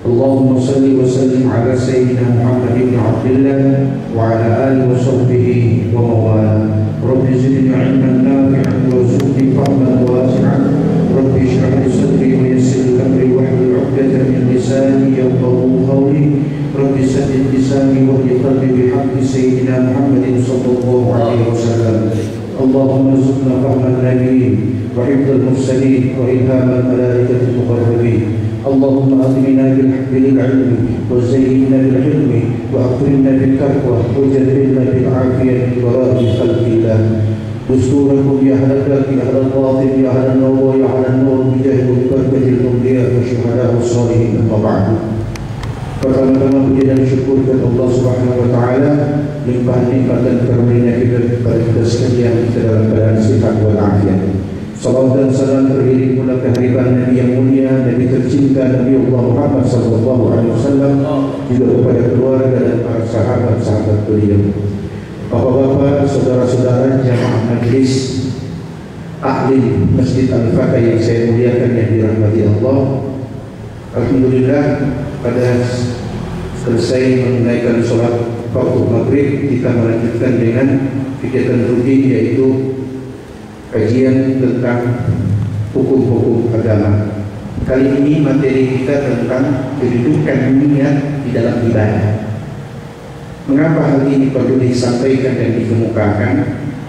اللهم صل وسلم على سيدنا محمد بن عبد الله وعلى آله وصحبه ومن والاه. رب زدني علما نافعا وارزقني فهما واسعا. رب اشرح لي صدري ويسر لي امري واحلل عقدة من لساني يفقهوا قولي. رب سدد لساني واهد قلبي بحق سيدنا محمد صلى الله عليه وسلم. اللهم ارزقنا فهم النبيين وحفظ المرسلين وإلهام الملائكة المقربين. اللهم أغننا بالعلم وزينا بالحلم وأكرمنا بالتقوى وجبلنا بالعافية وراء خلق الله. دستوركم يا أهل الدرك يا أهل الباطل يا أهل النور يا أهل النور بجاه وبركة الأنبياء والشهداء والصالحين. أما بعد. Pertama-tama puji dan syukur kepada Allah Subhanahu wa taala, limpahan nikmat dan karunia kepada kita sekalian kita dalam keadaan sehat walafiat. Salawat dan salam beriring pula kehadiran Nabi yang mulia, Nabi tercinta Nabi Allah Muhammad sallallahu alaihi wasallam, juga kepada keluarga dan para sahabat-sahabat beliau. Bapak-bapak, saudara-saudara jamaah majlis taklim Masjid Al-Fatah yang saya muliakan yang dirahmati Allah. Alhamdulillah, pada selesai menunaikan sholat fardu maghrib, kita melanjutkan dengan kegiatan rutin, yaitu kajian tentang hukum-hukum agama. Kali ini materi kita tentang kedudukan niat di dalam ibadah. Mengapa hal ini perlu disampaikan dan dikemukakan?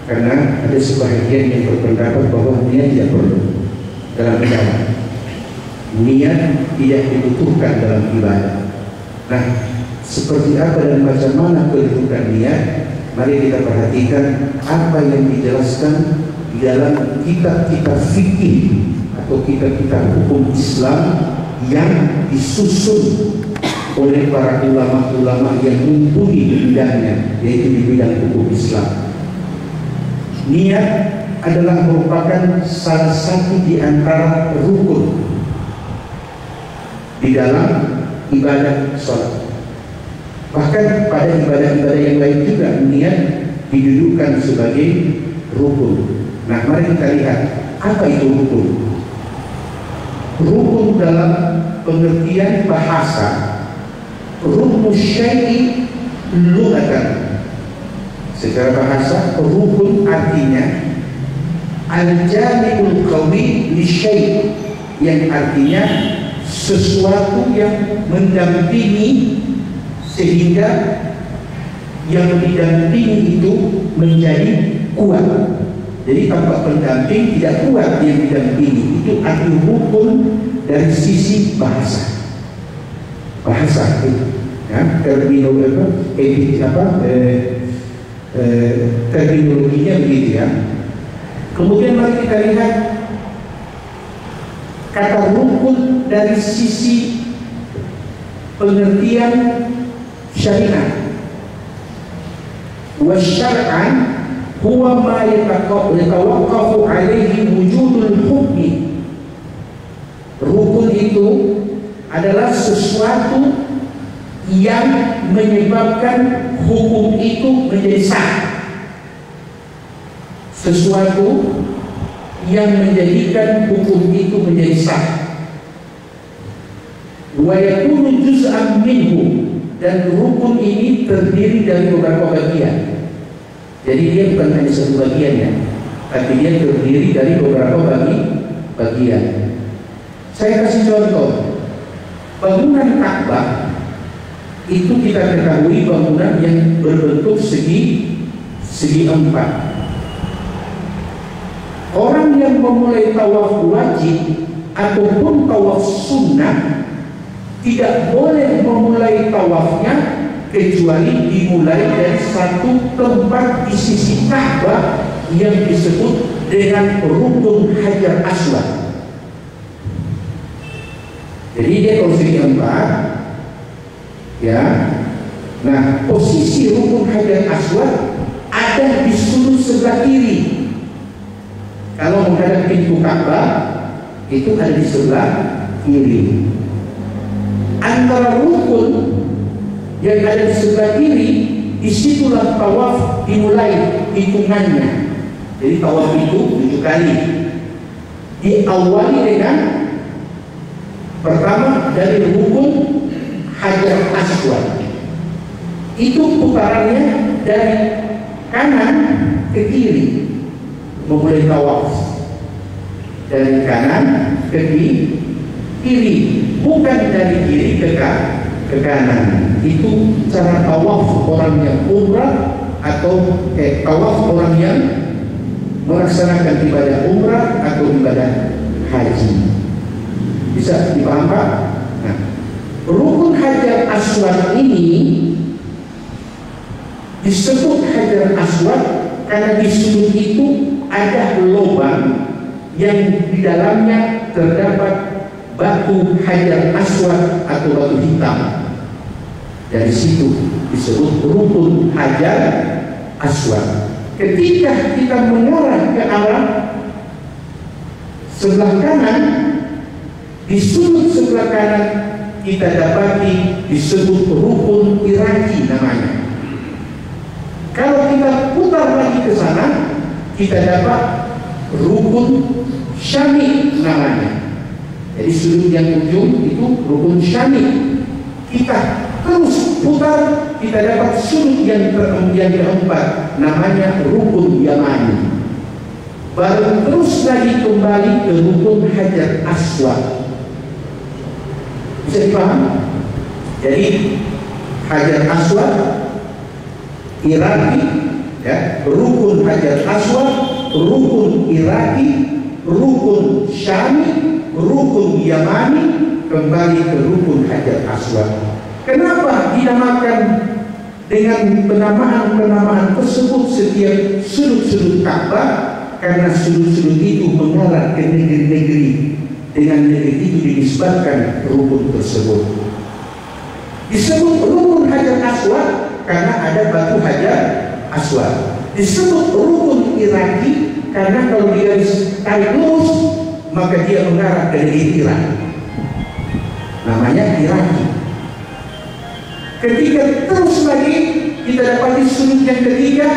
Karena ada sebahagian yang berpendapat bahwa niat tidak perlu dalam ibadah. Niat tidak dibutuhkan dalam ibadah. Nah, seperti apa dan macam mana kedudukan niat? Mari kita perhatikan apa yang dijelaskan di dalam kitab-kitab fikih atau kitab-kitab hukum Islam yang disusun oleh para ulama-ulama yang mumpuni di bidangnya, yaitu di bidang hukum Islam. Niat adalah merupakan salah satu di antara rukun di dalam ibadah sholat. Bahkan pada ibadah-ibadah yang lain juga niat didudukkan sebagai rukun. Nah, mari kita lihat apa itu rukun. Rukun dalam pengertian bahasa, rukun syai'i lughatan. Secara bahasa, rukun artinya al-jami'ul qawi li syai', yang artinya sesuatu yang mendampingi sehingga yang didampingi itu menjadi kuat. Jadi tanpa pendamping tidak kuat yang didampingi. Itu arti rukun dari sisi bahasa. Bahasa itu, ya, terminologinya begitu ya. Kemudian mari kita lihat kata rukun dari sisi pengertian syariat. Wa syar'an huwa ma yatawaqqafu alaihi wujudul hukmi. Rukun itu adalah sesuatu yang menyebabkan hukum itu menjadi sah. Sesuatu yang menjadikan hukum itu menjadi sah. Wa yakunu juz'an minhu, dan rukun ini terdiri dari beberapa bagian. Jadi dia bukan hanya satu bagian ya, tapi dia terdiri dari beberapa bagian. Saya kasih contoh. Bangunan Ka'bah itu kita ketahui bangunan yang berbentuk segi empat. Orang yang memulai tawaf wajib ataupun tawaf sunnah tidak boleh memulai tawafnya kecuali dimulai dari satu tempat di sisi Ka'bah yang disebut dengan rukun Hajar Aswad. Jadi dia kalau segi empat, ya. Nah, posisi rukun Hajar Aswad ada di sudut sebelah kiri. Kalau menghadap pintu Ka'bah itu ada di sebelah kiri. Antara rukun yang ada di sebelah kiri, disitulah tawaf dimulai hitungannya. Jadi tawaf itu 7 kali. Diawali dengan pertama dari rukun Hajar Aswad. Itu putarannya dari kanan ke kiri, memulai tawaf dari kanan ke kiri, bukan dari kiri ke kanan. Itu cara tawaf orang yang umrah atau tawaf orang yang melaksanakan ibadah umrah atau ibadah haji. Bisa dipaham Pak? Nah, rukun Hajar Aswad ini disebut Hajar Aswad karena di sudut itu ada lubang yang di dalamnya terdapat batu Hajar Aswad atau batu hitam. Dari situ disebut rukun Hajar Aswad. Ketika kita mengarah ke arah sebelah kanan, di sudut sebelah kanan kita dapati disebut rukun Iraki namanya. Kalau kita putar lagi ke sana, kita dapat rukun Syami namanya. Jadi sudut yang ujung itu rukun Syami. Kita terus putar, kita dapat sudut yang keempat namanya rukun Yamani. Baru terus lagi kembali ke rukun Hajar Aswad. Bisa dipaham? Jadi Hajar Aswad Iraki, ya, rukun Hajar Aswad, rukun Iraki, rukun Syami, rukun Yamani, kembali ke rukun Hajar Aswad. Kenapa dinamakan dengan penamaan-penamaan tersebut setiap sudut-sudut Ka'bah? Karena sudut-sudut itu mengarah ke negeri-negeri. Dengan negeri itu dinisbatkan rukun tersebut. Disebut rukun Hajar Aswad karena ada batu Hajar Aswad. Disebut rukun Iraki karena kalau dia tarik lurus maka dia mengarah ke negeri Irak. Namanya Iraki. Ketika terus lagi kita dapati sudut yang ketiga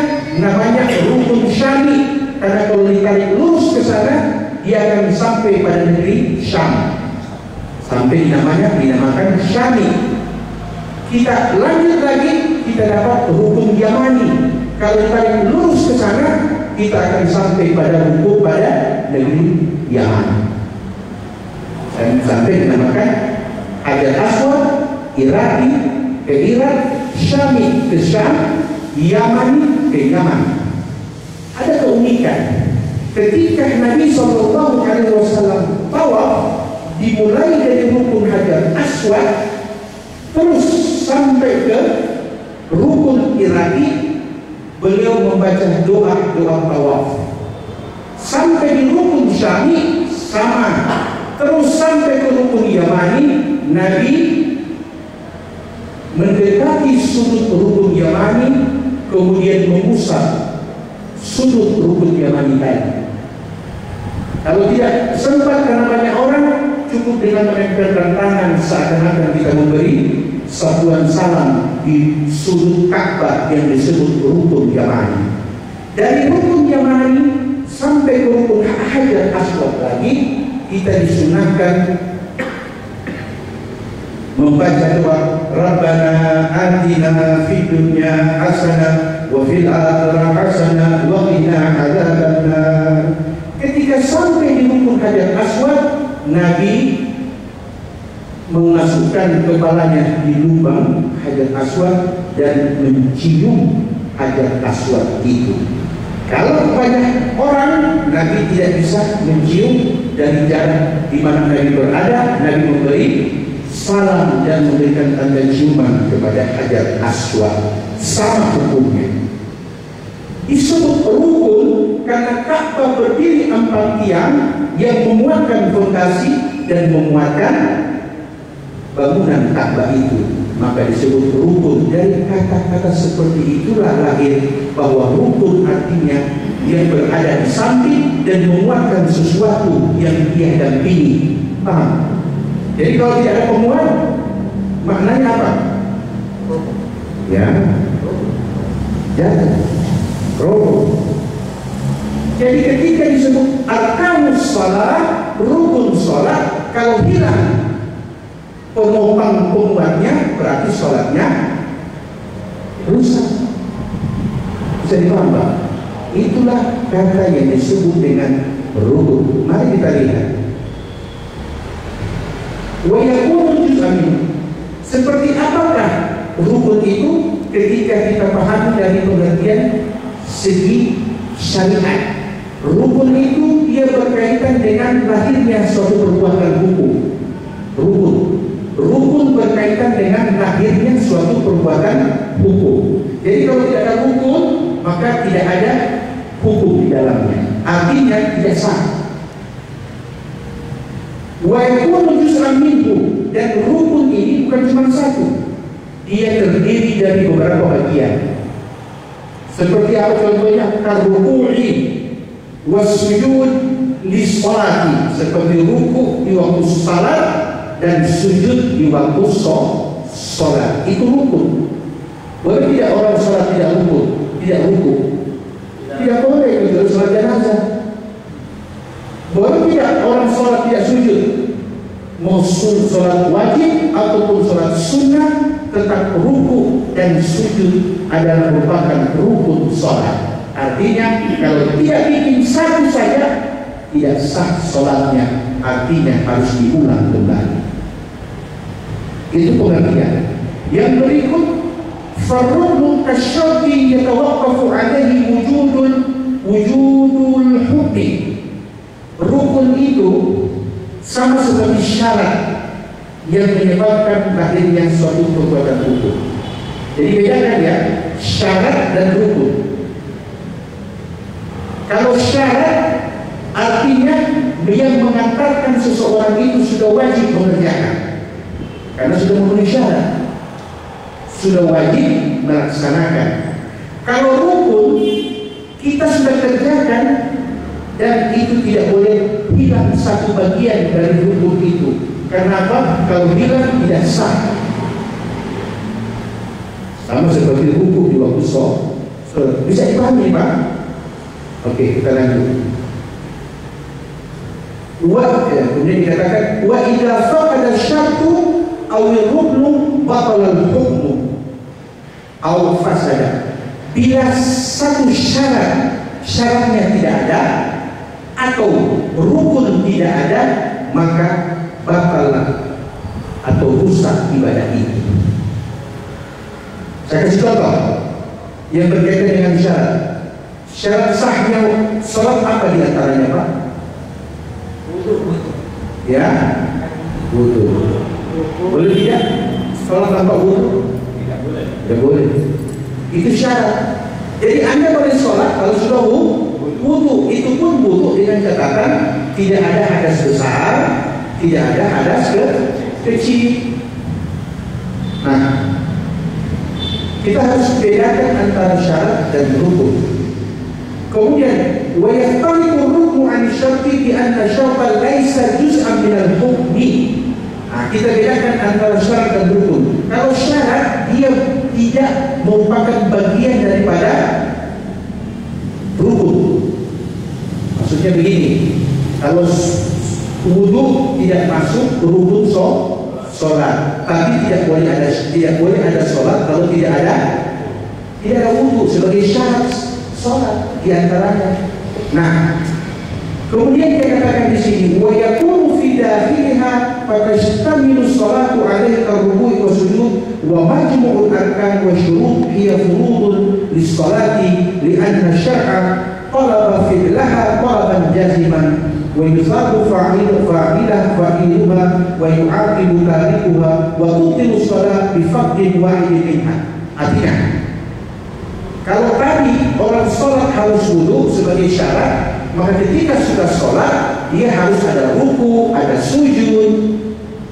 namanya rukun Syami karena kalau ditarik lurus ke sana dia akan sampai pada negeri Syam, sampai dinamakan Syami. Kita lanjut lagi, kita dapat rukun Yamani. Kalau ditarik lurus ke sana, kita akan sampai pada rukun pada negeri Yaman. Dan sampai dinamakan Hajar Aswad, Iraki ke Irak, Syami ke Syam, Yamani ke Yaman. Ada keunikan. Ketika Nabi SAW tawaf, dimulai dari rukun Hajar Aswad terus sampai ke rukun Iraki, beliau membaca doa tawaf. Sampai di rukun Syami sama, terus sampai ke rukun Yamani, Nabi mendekati sudut rukun Yamani, kemudian mengusap sudut rukun Yamani tadi. Kalau tidak sempat karena banyak orang, cukup dengan menempelkan tangan seakan-akan kita memberi satuan salam di sudut Ka'bah yang disebut rukun Yamani. Dari rukun Yamani sampai ke rukun Hajar Aswad lagi, kita disunahkan membaca doa Rabbana atina fid dunya hasanah wa fil akhirati hasanah wa qina adzabannar. Ketika sampai di rukun Hajar Aswad, Nabi memasukkan kepalanya di lubang Hajar Aswad dan mencium Hajar Aswad itu. Kalau banyak orang, Nabi tidak bisa mencium dari jarak di mana Nabi berada. Nabi memberi salam dan memberikan tanda ciuman kepada Hajar Aswad. Sama hukumnya. Disebut rukun karena Ka'bah berdiri 4 tiang yang memuatkan fondasi dan memuatkan bangunan Ka'bah itu, maka disebut rukun. Dari kata-kata seperti itulah lahir bahwa rukun artinya yang berada di samping dan memuatkan sesuatu yang dia dampingi. Paham? Jadi kalau tidak ada pemuat, maknanya apa? Ya, jatuh. Jadi ketika disebut arkanus shalah, rukun sholat, kalau hilang penopang penguatnya, berarti sholatnya rusak. Bisa dipaham, Pak? Itulah kata yang disebut dengan rukun. Mari kita lihat. Wa yakunu juz'an minhu. Seperti apakah rukun itu ketika kita pahami dari pengertian segi syariat? Rukun itu dia berkaitan dengan lahirnya suatu perbuatan hukum. Rukun berkaitan dengan lahirnya suatu perbuatan hukum. Jadi kalau tidak ada rukun, maka tidak ada hukum di dalamnya. Artinya tidak sah. Wa yakunu juz'an minhu, dan rukun ini bukan cuma satu. Dia terdiri dari beberapa bagian. Seperti apa contohnya? Karruku'i wasujud lisholati, seperti ruku di waktu salat dan sujud di waktu sholat. Itu rukun. Boleh tidak orang sholat tidak rukun? Tidak rukun. Tidak boleh kalau sholat jenazah. Boleh tidak orang sholat tidak sujud? Mau sholat wajib ataupun sholat sunnah, tetap ruku dan sujud adalah merupakan rukun sholat. Artinya kalau tidak bikin satu saja tidak sah sholatnya, artinya harus diulang kembali. Itu pengertian. Yang berikut, farruknu kasyarti yatawaqqafu alaihi wujudul hukmi. Rukun itu sama seperti syarat yang menyebabkan lahirnya suatu perbuatan hukum. Jadi bedakan ya, syarat dan rukun. Kalau syarat artinya yang mengatakan seseorang itu sudah wajib mengerjakan, karena sudah memenuhi syarat, sudah wajib melaksanakan. Kalau rukun, kita sudah kerjakan dan itu tidak boleh hilang satu bagian dari rukun itu. Karena apa? Kalau hilang tidak sah. Sama seperti rukun di waktu sholat. Bisa dipahami, Pak? Oke, kita lanjut. Kemudian dikatakan wa idza faqada syartu aw ruknu batala al-hukmu aw fasada. Bila satu syaratnya tidak ada atau rukun tidak ada, maka batal atau rusak ibadah ini. Saya kasih contoh yang berkaitan dengan syarat. Syarat sahnya sholat apa diantaranya, Pak? Ya, wudu. Boleh tidak sholat tanpa wudu? Tidak boleh. Tidak boleh. Itu syarat. Jadi Anda boleh sholat kalau sudah wudu. Itu pun wudu dengan catatan tidak ada hadas besar, tidak ada hadas kecil. Nah, kita harus bedakan antara syarat dan rukun. Kemudian wa yaftariqu ruknu an syarti bi anna syarta laisa juz'an min al-hukmi. Nah, kita bedakan antara syarat dan rukun. Kalau syarat dia tidak merupakan bagian daripada rukun. Maksudnya begini, kalau wudu tidak masuk rukun sholat, tapi tidak boleh ada sholat kalau tidak ada wudu sebagai syarat sholat diantaranya. Nah, kemudian dia katakan di sini wa yakunu fi dakhiliha fatastamilu sholatu alaihi ar-ruku' wa sujud wa majmu'ul arkan wa syurut hiya furudun lis-sholati li'anna syar'a talaba fi'laha talaban jaziman wa yusabu fa'iluha wa yu'aqibu tarikuha wa tutilu sholat bi faqdin wahidin minha. Artinya, kalau tadi orang sholat harus wudu sebagai syarat, maka ketika sudah sholat dia harus ada ruku, ada sujud.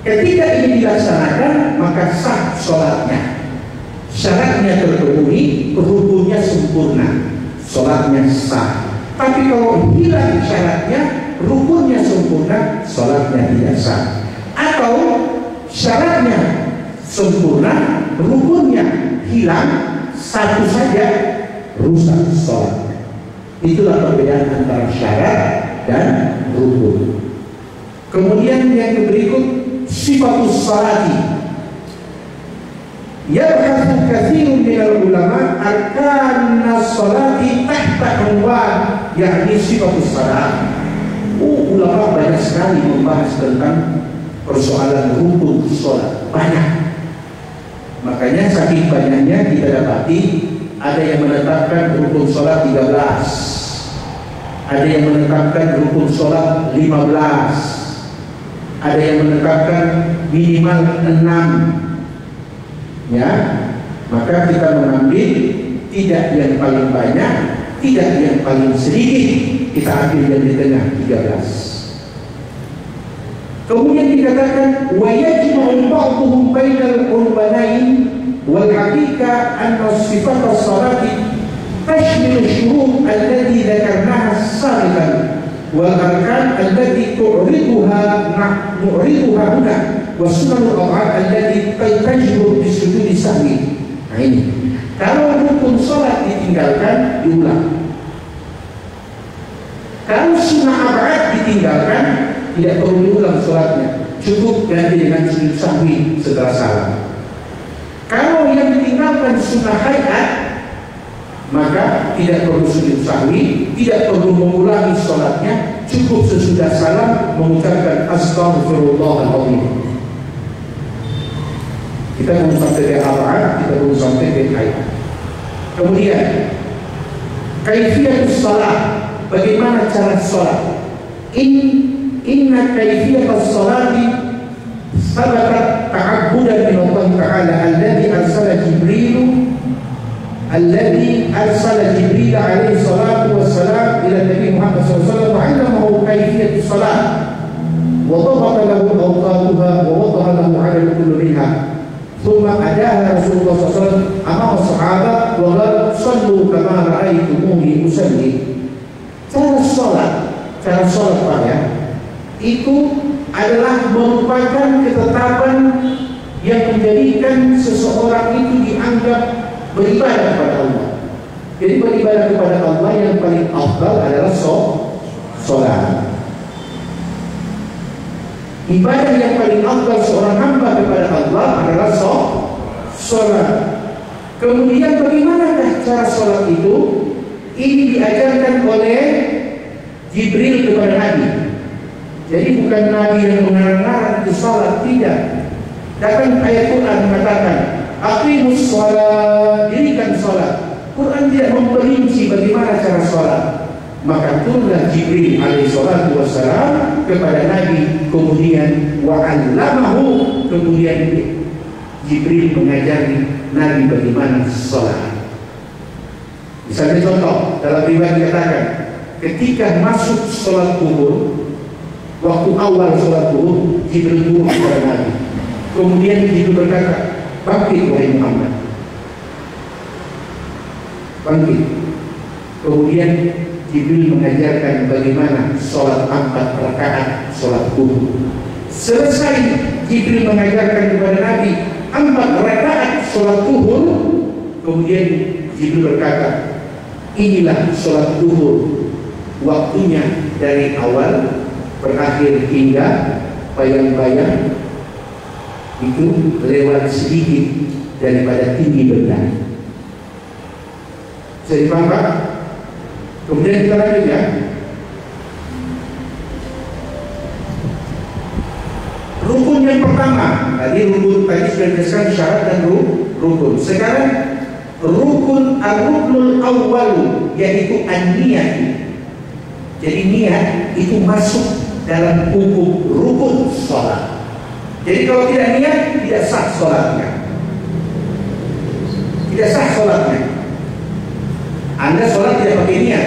Ketika ini dilaksanakan maka sah sholatnya. Syaratnya terpenuhi, rukunnya sempurna, sholatnya sah. Tapi kalau hilang syaratnya, rukunnya sempurna, sholatnya tidak sah. Atau syaratnya sempurna, rukunnya hilang, satu saja, rusak sholat. Itulah perbedaan antara syarat dan rukun. Kemudian yang berikut, sifatus salati. Yabhathu katsirun minal ulama arkanna salati tahta unwan yakni sifatus salat. Ulama banyak sekali membahas tentang persoalan rukun salat, banyak. Makanya saking banyaknya kita dapati ada yang menetapkan rukun salat 13, ada yang menetapkan rukun salat 15, ada yang menetapkan minimal 6. Ya, maka kita mengambil tidak yang paling banyak, tidak yang paling sedikit, kita ambil yang di tengah 13. Kemudian dikatakan wa yajma'u ba'dhum bainal urbanain wal haqiqa anna sifat as-salati tashmilu syurut allati dzakarnaha sabiqan wal arkan allati tu'riduha huna wa sunanul af'al allati tajbur bisujudi sahwi. Nah ini, kalau rukun salat ditinggalkan diulang, kalau sunnah abad ditinggalkan tidak perlu diulang sholatnya, cukup ganti dengan sujud sahwi setelah salam. Kalau yang ditinggalkan sunnah hayat, maka tidak perlu sujud sahwi, tidak perlu mengulangi sholatnya, cukup sesudah salam mengucapkan astaghfirullahaladzim. Kita belum sampai ke al-'ad, kita belum sampai ke hayat. Kemudian kaifiyatus salat, bagaimana cara sholat? Inna kaifiyatus salati sabatat ta'abbudan min Allah Ta'ala alladhi arsala Jibril alaihi salatu wassalam ila Nabi Muhammad SAW wa 'allamahu kaifiyatus salat wa dhabata lahu awqatuha wa wadaha lahu 'adada kulli minha thumma adaha Rasulullah SAW amama sahabat wa qala sallu kama ra'aytumuni usalli. Cara sholat Pak ya, itu adalah merupakan ketetapan yang menjadikan seseorang itu dianggap beribadah kepada Allah. Jadi beribadah kepada Allah yang paling afdal adalah sholat. Ibadah yang paling afdal seorang hamba kepada Allah adalah sholat. Kemudian bagaimanakah cara sholat itu? Ini diajarkan oleh Jibril kepada Nabi. Jadi bukan Nabi yang mengarang-arang itu salat, tidak. Datang ayat Quran mengatakan aqimus shalah, dirikan salat. Quran tidak memperinci bagaimana cara salat. Maka turunlah Jibril alaihi salatu wassalam kepada Nabi, kemudian wa 'allamahu, kemudian Jibril mengajari Nabi bagaimana salat. Misalnya contoh dalam riwayat dikatakan ketika masuk sholat zuhur, waktu awal sholat zuhur, Jibril turun kepada Nabi. Kemudian Jibril berkata, bangkit wahai Muhammad, bangkit. Kemudian Jibril mengajarkan bagaimana sholat 4 rakaat sholat zuhur. Selesai Jibril mengajarkan kepada Nabi 4 rakaat sholat zuhur, kemudian Jibril berkata, inilah sholat zuhur, waktunya dari awal berakhir hingga bayang-bayang itu lewat sedikit daripada tinggi benda. Jadi paham Pak? Kemudian kita lanjut ya. Rukun yang pertama, tadi sudah dijelaskan syarat dan rukun. Sekarang rukun ar-ruknul awwal, yaitu an-niyah. Jadi niat itu masuk dalam hukum rukun sholat. Jadi kalau tidak niat, tidak sah sholatnya. Tidak sah sholatnya. Anda sholat tidak pakai niat,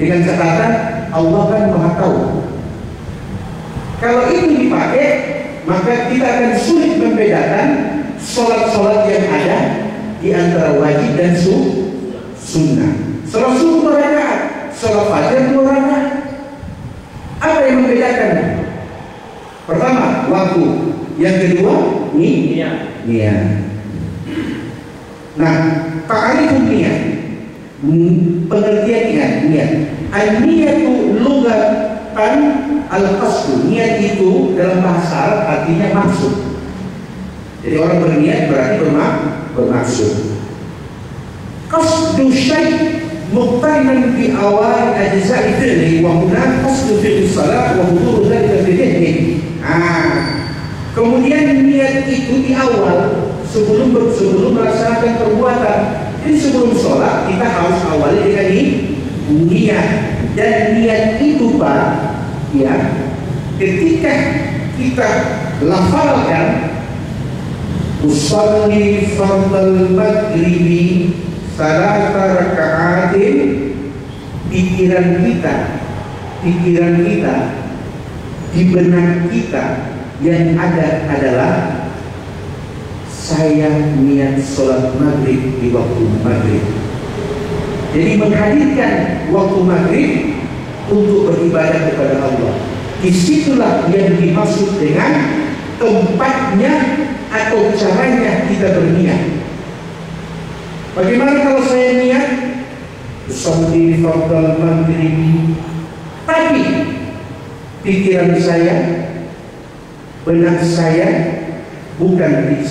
dengan catatan Allah kan Maha Tahu. Kalau itu dipakai, maka kita akan sulit membedakan sholat-sholat yang ada di antara wajib dan sunnah. Sholat subuh 2 rakaat, sholat fajar 2 rakaat. Apa yang membedakan? Pertama, waktu. Yang kedua, niat. Nah, ta'rifun niat, pengertian niat. An-niyatu lughat perkataan al-qasdu. Niat itu dalam bahasa Arab artinya maksud. Jadi orang berniat berarti bermaksud. Qasdu syai' muqtarinan bi awal ajza'i fi'li wa huna qasdu fi'li salat wa huduru dzalika fi dhihni. Kemudian niat itu di awal sebelum melaksanakan perbuatan. Jadi sebelum sholat kita harus awali dengan niat. Dan niat itu Pak, ya, ketika kita lafalkan usolli fardal maghribi salata raka'atin, pikiran kita di benak kita yang ada adalah saya niat sholat maghrib di waktu maghrib. Jadi menghadirkan waktu maghrib untuk beribadah kepada Allah. Disitulah yang dimaksud dengan tempatnya atau caranya kita berniat. Bagaimana kalau saya niat usolli fardal maghrib, tapi pikiran saya, benak saya bukan di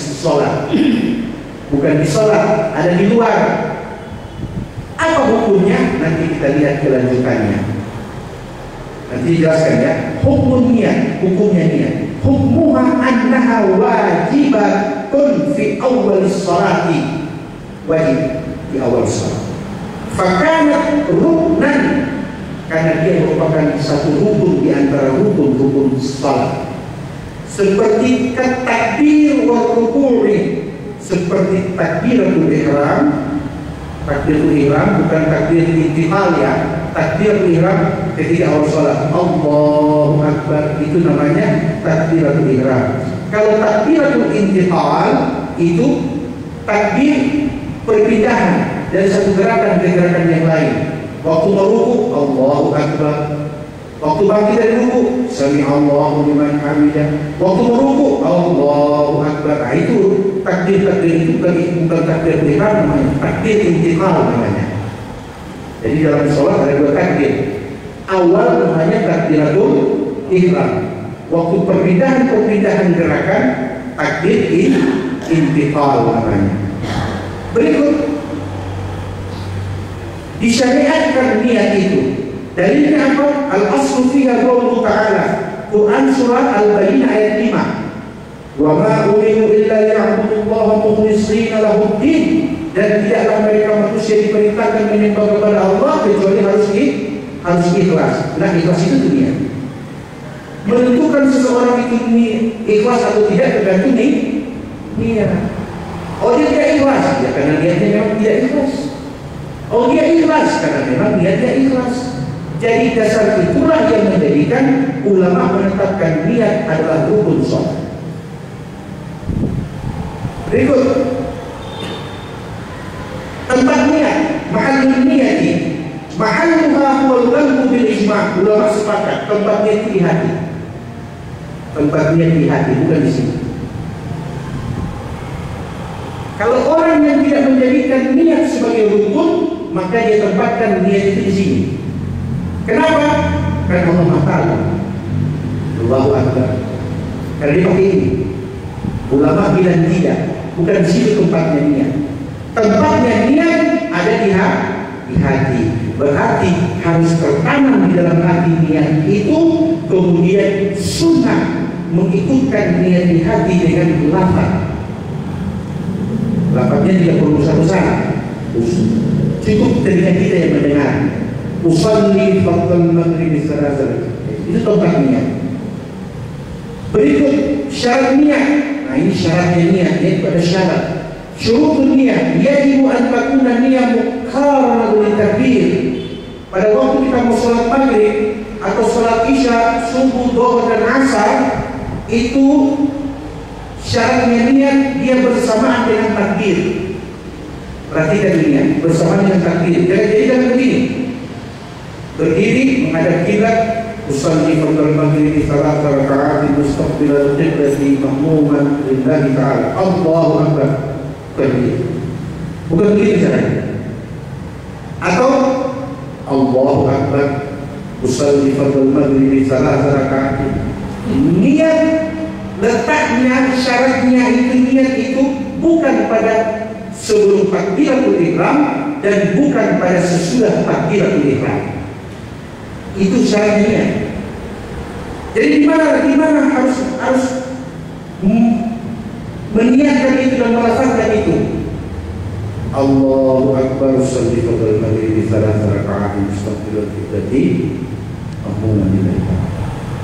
sholat, ada di luar. Apa hukumnya? Nanti kita lihat kelanjutannya. Nanti dijelaskan ya. Hukumnya niat. Hukmuha annaha wajibatun fi awal sholati. Wajib di awal sholat. Fakanat ruknan, karena dia merupakan satu rukun di antara rukun sholat. Seperti takbir wa ruku'i, seperti takbiratul ihram. Takbiratul ihram bukan takbir intiqal ya. Takbiratul ihram ketika awal sholat Allahu Akbar, itu namanya takbiratul ihram. Kalau takbiratul intiqal itu takbir perpindahan dari satu gerakan ke gerakan yang lain. Waktu meruku Allahu Akbar, waktu bangkit dari ruku sami Allahu liman hamidah, waktu meruku Allahu Akbar. Nah, itu takbir itu bukan takbir ihram namanya, takbir intiqal namanya. Jadi dalam sholat ada dua takbir. Awal namanya takbiratul ihram, waktu perpindahan gerakan takbir intiqal namanya. Berikut disyariatkan niat itu. Dalilnya apa? Al-aslu fiha qauluhu ta'ala, Quran surah Al-Baqarah ayat 5. Wa ma umiru illa liya'budullaha mukhlishina lahud-din, dan tidaklah mereka manusia diperintahkan menyembah kepada Allah kecuali harus ikhlas. Nah, ikhlas itu niat. Menentukan seseorang itu ikhlas atau tidak tergantung niat. Oh, dia tidak ikhlas ya karena niatnya memang tidak ikhlas. Oh, dia ikhlas karena memang niatnya ikhlas. Jadi dasar itulah yang menjadikan ulama menetapkan niat adalah rukun sholat. Berikut tempat niat, mahallul niyati, mahalluha huwal qalbu bil ijma'. Ulama sepakat tempat niat di hati. Tempat niat di hati, bukan di sini. Kalau orang yang tidak menjadikan niat sebagai rukun, maka dia tempatkan niat itu di sini. Kenapa? Karena Allah Maha Tahu. Allahu Akbar. Karena dia pakai ini. Ulama bilang tidak, bukan di situ tempatnya niat. Tempatnya niat ada di hati. Berarti harus tertanam di dalam hati niat itu, kemudian sunnah mengikutkan niat di hati dengan lafaz. Lafaznya tidak perlu besar-besar, cukup telinga kita yang mendengar. Usolli fardal maghribi salasa, itu tempat niat. Berikut syarat niat. Nah, ini syaratnya niat, yaitu ada syarat. Syurutun niat, yajibu an takuna niat muqarranah bil takbir. Pada waktu kita mau sholat maghrib atau sholat isya, subuh, dhuhr dan asar, itu syaratnya niat dia bersamaan dengan takbir. Perhatikan niat bersamaan dengan takbir. Jadi jangan begini. Berdiri menghadap kiblat, usolli fardal maghribi salata raka'atin mustaqbilal qiblati mahmuman lillahi ta'ala. Allahu Akbar. Bukan begini caranya. Atau Allahu Akbar usalli fardal maghrib 3 rakaat. Niat letaknya, syaratnya itu, niat itu bukan pada sebelum takbiratul ihram dan bukan pada sesudah takbiratul ihram. Itu syaratnya. Jadi di mana harus meniatkan itu dan melafazkan itu. Allahu Akbar, sholli fardal maghrib 3 rakaat mustaqbilal qiblati ammunan ilaika.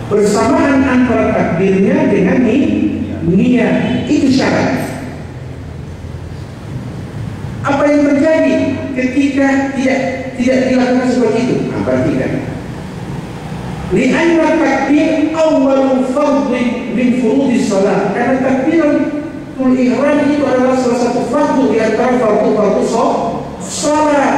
Bersamaan antara takbirnya dengan niat, itu syarat. Apa yang terjadi ketika tidak dilakukan seperti itu? Perhatikan. Li'anna takbir awal fardhin min furudis salat. Karena takbiratul ihram itu adalah salah satu fardu di antara fardu salat.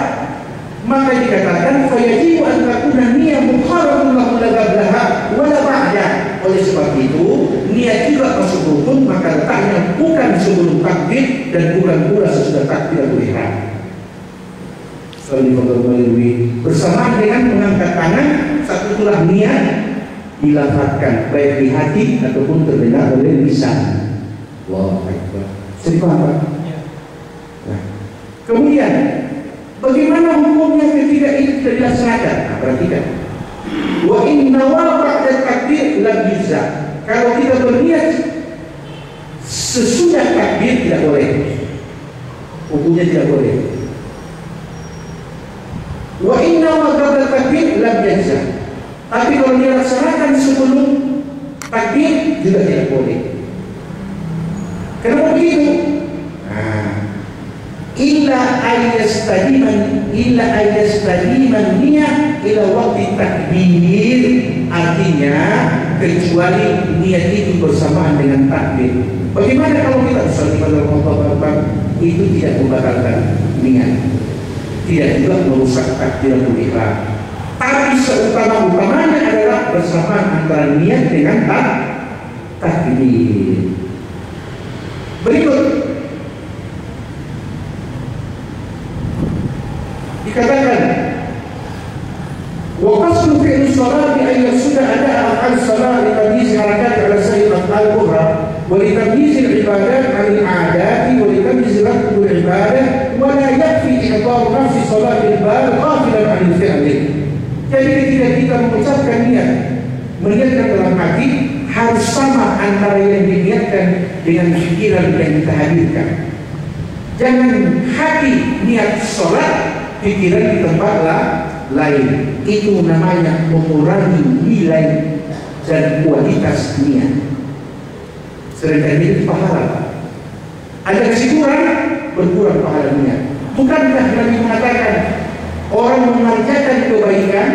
Maka dikatakan fayajibu an takuna niyyah muharramun lahu la qablaha wa la ba'da. Oleh sebab itu, niat juga masuk rukun, maka letaknya bukan sebelum takbir dan bukan pula sesudah takbiratul ihram. Bersamaan dengan mengangkat tangan, satu itulah niat dilafazkan baik di hati ataupun terdengar oleh lisan. Allahu Akbar. Sedih apa? Nah, kemudian bagaimana hukumnya ketika itu tidak dilaksanakan? Nah, perhatikan. Wa inna wa ba'da takbir lam yujza. Kalau kita berniat sesudah takbir tidak boleh. Hukumnya tidak boleh. Wa inna wa qabla takbir lam yujza. Tapi kalau dilaksanakan sebelum takbir juga tidak boleh. Kenapa begitu? Illa ayastadiman niat ila waktu takbir, artinya kecuali niat itu bersamaan dengan takbir. Bagaimana kalau kita usalli Allahu Akbar itu tidak membatalkan niat, tidak juga merusak takbiratul ihram. Tapi seutama-utamanya adalah bersamaan antara niat dengan takbir. Berikut dikatakan wa qasdu fi'l salati ay yaqsuda ada af'al salat li tamyiz harakat ala sayyid al-ukhra wa li tamyiz al-ibadat 'an al-'adat wa li tamyiz raqd al-ibadah wa la yakfi i'dhar nafsi salat al-bal ghafilan 'an al-fi'l. Jadi ketika kita mengucapkan niat, meniatkan dalam hati, harus sama antara yang diniatkan dengan pikiran yang kita hadirkan. Jangan hati niat sholat, pikiran di tempat lain. Itu namanya mengurangi nilai dan kualitas niat. Sedangkan itu pahala. Ada kesyukuran, berkurang pahala niat. Bukankah Nabi mengatakan orang mengerjakan kebaikan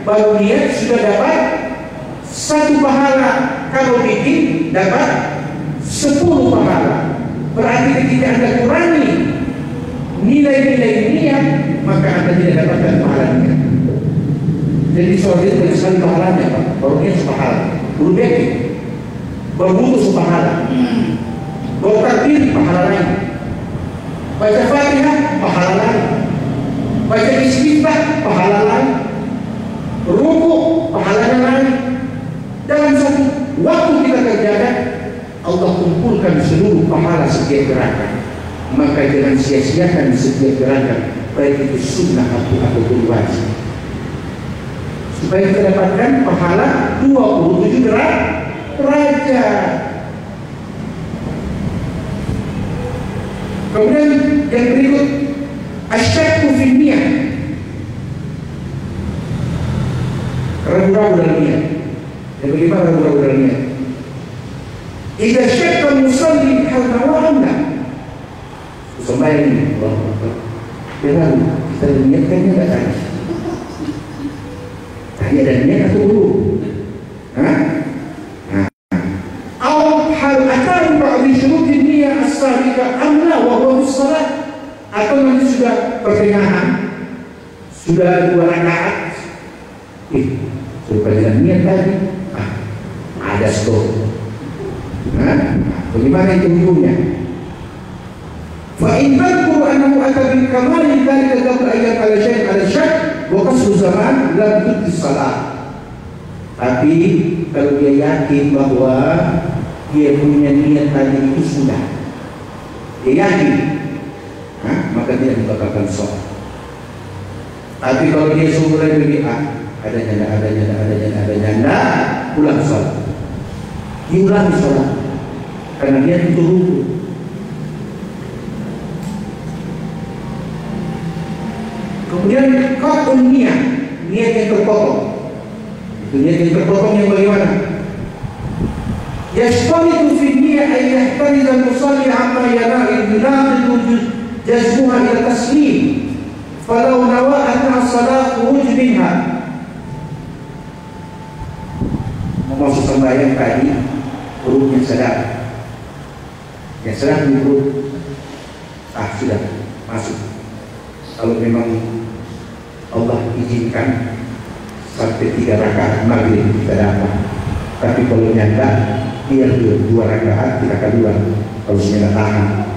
baru niat sudah dapat 1 pahala, kalau bikin dapat 10 pahala. Berarti ketika Anda kurangi nilai-nilai niat, maka Anda tidak dapatkan pahala niat. Jadi sholat itu banyak sekali pahalanya, Pak. Baru niat sepahala, baru bikin, baru wudu sepahala, baru takbir pahala lain, baca Fatihah pahala lain, baca istighfar pahala lain, ruku pahalanya lain. Dalam satu waktu kita kerjakan, Allah kumpulkan seluruh pahala setiap gerakan. Maka jangan sia-siakan setiap gerakan, baik itu sunnah ataupun wajib, supaya kita dapatkan pahala 27 derajat. Kemudian yang berikut, asyakku fi niat, ragu-ragu dalam niat. Dan bagaimana ragu-ragu dalam niat? Idza syakka musalli hal nawahamna, sembahyang ini, Allahu Akbar, benar kita niatkannya enggak tadi? Tadi ada niat atau belum? Hal atau ba'di syurutin niyyah as-sabiqah amla wa huwa shalat, atau nanti sudah pertengahan, sudah 2 rakaat, supaya niat tadi ada stop. Bagaimana itu hukumnya? Fa in tadhkuru annahu ata bil kamal dzalika qabla ayat ala syai' ala syak wa qasdu zaman lam tudhi salat. Tapi kalau dia yakin bahwa dia punya niat tadi itu sudah, dia yakin, maka dia membatalkan sholat. Tapi kalau dia sungguh lagi ada nyanda, ulang sholat, diulangi sholat, karena dia itu rukun. Kemudian qat'un niat yang terpotong. Itu niat yang terpotong yang bagaimana? Yashtaritu fi niyyah an yahtariza al-musalli amma yanaqidu jazmuha ila taslim. Falau nawa anna as-salat khuruj minha. Maksud sembahyang tadi hurufnya sadar. Yang sadar di huruf sudah masuk. Kalau memang Allah izinkan sampai 3 rakaat maghrib kita dapat. Tapi kalau nyanda biar 2 rakaat kita kedua kalau sudah tahan.